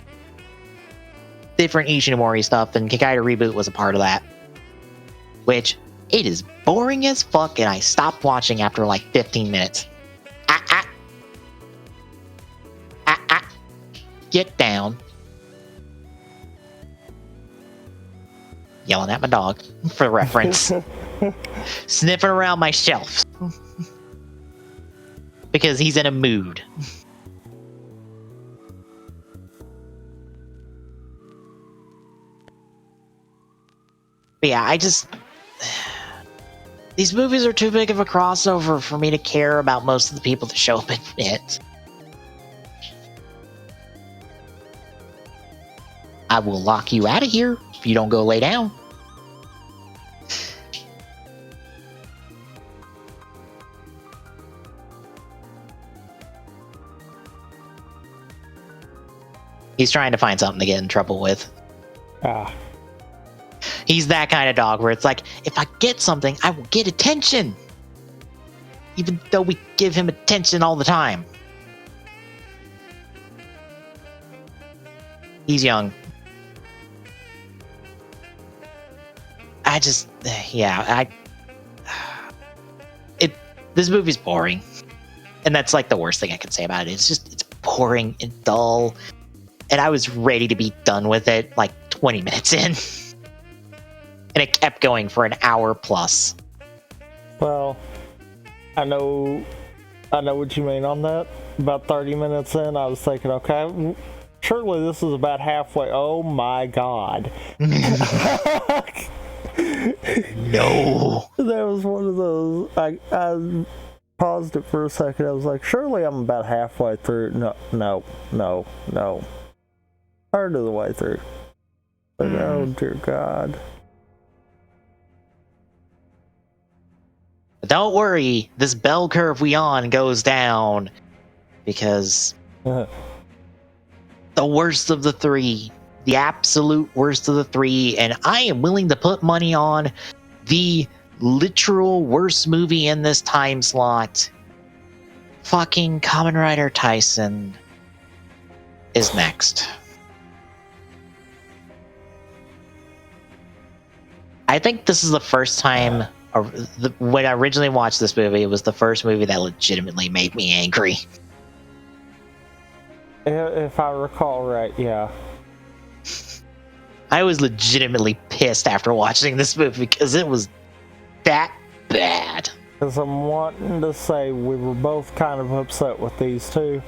different Ishinomori stuff, and Kikaider Reboot was a part of that. Which, it is boring as fuck, and I stopped watching after like 15 minutes. Get down. Yelling at my dog, for reference. Sniffing around my shelves. Because he's in a mood. But yeah, these movies are too big of a crossover for me to care about most of the people that show up in it. I will lock you out of here if you don't go lay down. He's trying to find something to get in trouble with. He's that kind of dog where it's like, if I get something, I will get attention. Even though we give him attention all the time. He's young. This movie's boring. And that's like the worst thing I can say about it. It's boring and dull. And I was ready to be done with it like 20 minutes in. And it kept going for an hour plus. Well, I know what you mean on that. About 30 minutes in, I was thinking, okay, surely this is about halfway. Oh my god. No. That was one of those. I paused it for a second. I was like, surely I'm about halfway through. No. Third of the way through. Like, oh dear God. Don't worry, this bell curve we on goes down because the worst of the three, the absolute worst of the three, and I am willing to put money on the literal worst movie in this time slot. Fucking Kamen Rider Taisen is next. I think this is the first time, when I originally watched this movie, it was the first movie that legitimately made me angry. If I recall right, yeah. I was legitimately pissed after watching this movie because it was that bad. Because I'm wanting to say we were both kind of upset with these two.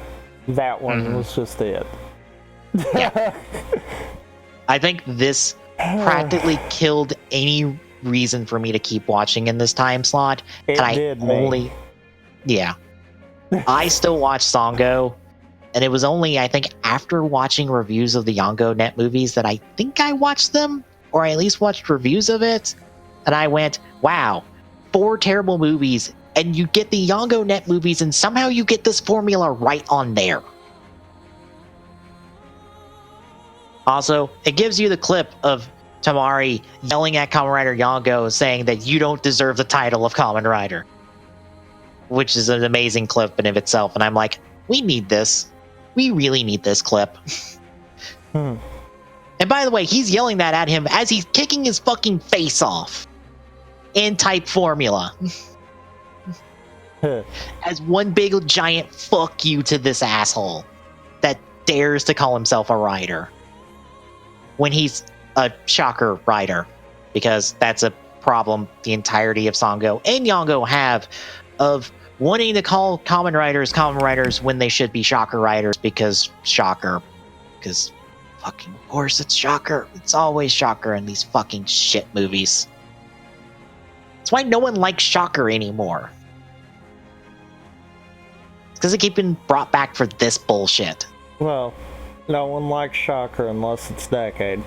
That one was just it. Yeah. I think this practically killed any reason for me to keep watching in this time slot. It did me. Yeah. I still watch Songo, and it was only, I think, after watching reviews of the Yongo Net movies that I think I watched them, or I at least watched reviews of it, and I went, wow, 4 terrible movies, and you get the Yongo Net movies, and somehow you get this formula right on there. Also, it gives you the clip of Tamari yelling at Kamen Rider Yongo saying that you don't deserve the title of Kamen Rider, which is an amazing clip in of itself. And I'm like, we need this. We really need this clip. And by the way, he's yelling that at him as he's kicking his fucking face off in type formula. As one big giant fuck you to this asshole that dares to call himself a rider when he's a shocker rider, because that's a problem the entirety of Songo and Yongo have of wanting to call Kamen Riders when they should be shocker riders because fucking of course it's shocker. It's always shocker in these fucking shit movies. That's why no one likes shocker anymore. It's because they keep being brought back for this bullshit. Well, no one likes shocker unless it's Decade.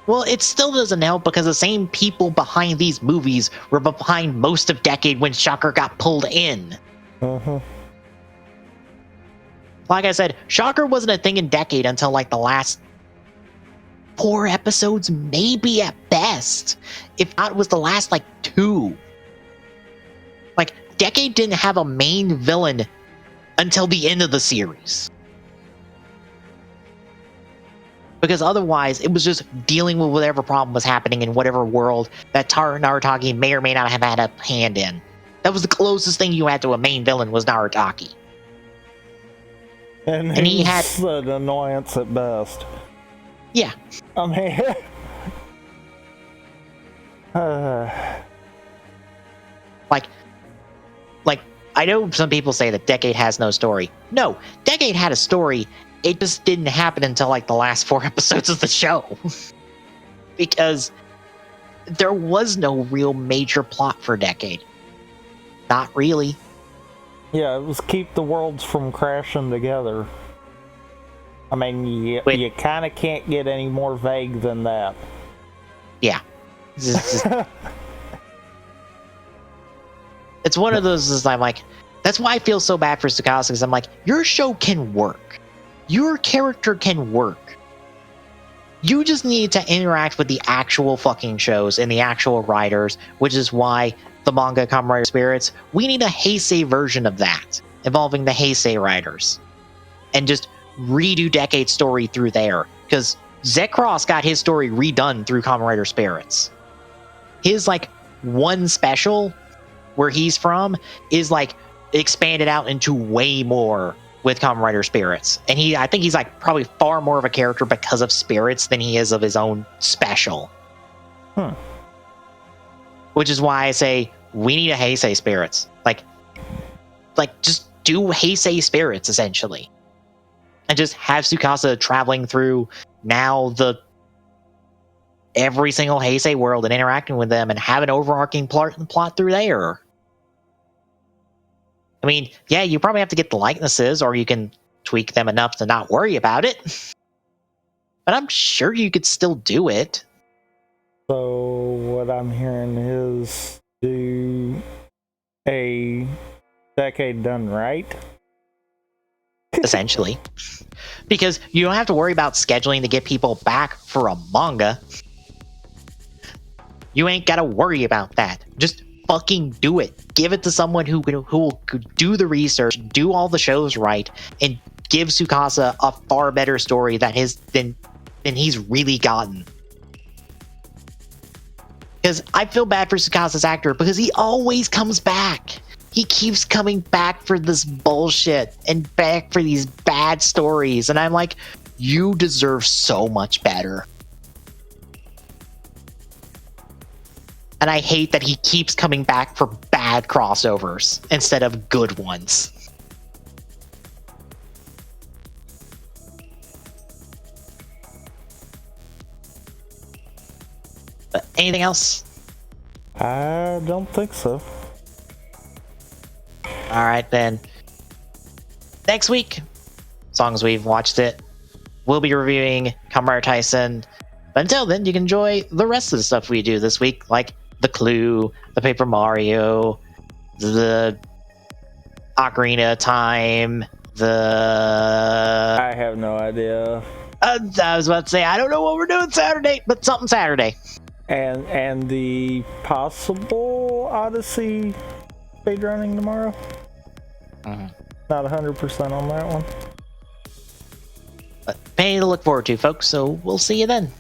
Well, it still doesn't help because the same people behind these movies were behind most of Decade when Shocker got pulled in. Like I said, Shocker wasn't a thing in Decade until like the last 4 episodes, maybe at best. If not, it was the last like 2. Like, Decade didn't have a main villain until the end of the series. Because otherwise, it was just dealing with whatever problem was happening in whatever world that Narataki may or may not have had a hand in. That was the closest thing you had to a main villain was Narataki. And he had an annoyance at best. Yeah. I mean... Like, I know some people say that Decade has no story. No, Decade had a story. It just didn't happen until like the last 4 episodes of the show. Because there was no real major plot for Decade. Not really. Yeah, it was keep the worlds from crashing together. I mean, you kind of can't get any more vague than that. Yeah. It's one of those, is I'm like, that's why I feel so bad for Tsukasa, because I'm like, your show can work. Your character can work. You just need to interact with the actual fucking shows and the actual writers, which is why the manga Kamen Rider Spirits, we need a Heisei version of that, involving the Heisei writers. And just redo Decade's story through there. Because Zekross got his story redone through Kamen Rider Spirits. His, like, one special where he's from is, like, expanded out into way more with Kamen Rider Spirits. And I think he's, like, probably far more of a character because of Spirits than he is of his own special. Which is why I say, we need a Heisei Spirits. Like, just do Heisei Spirits, essentially. and just have Tsukasa traveling through now every single Heisei world and interacting with them and have an overarching plot through there. I mean, yeah, you probably have to get the likenesses, or you can tweak them enough to not worry about it. But I'm sure you could still do it. So what I'm hearing is do a decade done right. Essentially. Because you don't have to worry about scheduling to get people back for a manga. You ain't gotta worry about that. Just fucking do it. Give it to someone who will do the research, do all the shows right, and give Tsukasa a far better story than he's really gotten. Because I feel bad for Tsukasa's actor because he always comes back. He keeps coming back for this bullshit and back for these bad stories. And I'm like, you deserve so much better. And I hate that he keeps coming back for bad crossovers instead of good ones. Anything else? I don't think so. All right, then. Next week, as long as we've watched it, we'll be reviewing Kamen Taisen. But until then, you can enjoy the rest of the stuff we do this week, like The Clue, the Paper Mario, the Ocarina of Time, I have no idea. I was about to say, I don't know what we're doing Saturday, but something Saturday. And the possible Odyssey speedrunning tomorrow. Not 100% on that one. But plenty to look forward to, folks, so we'll see you then.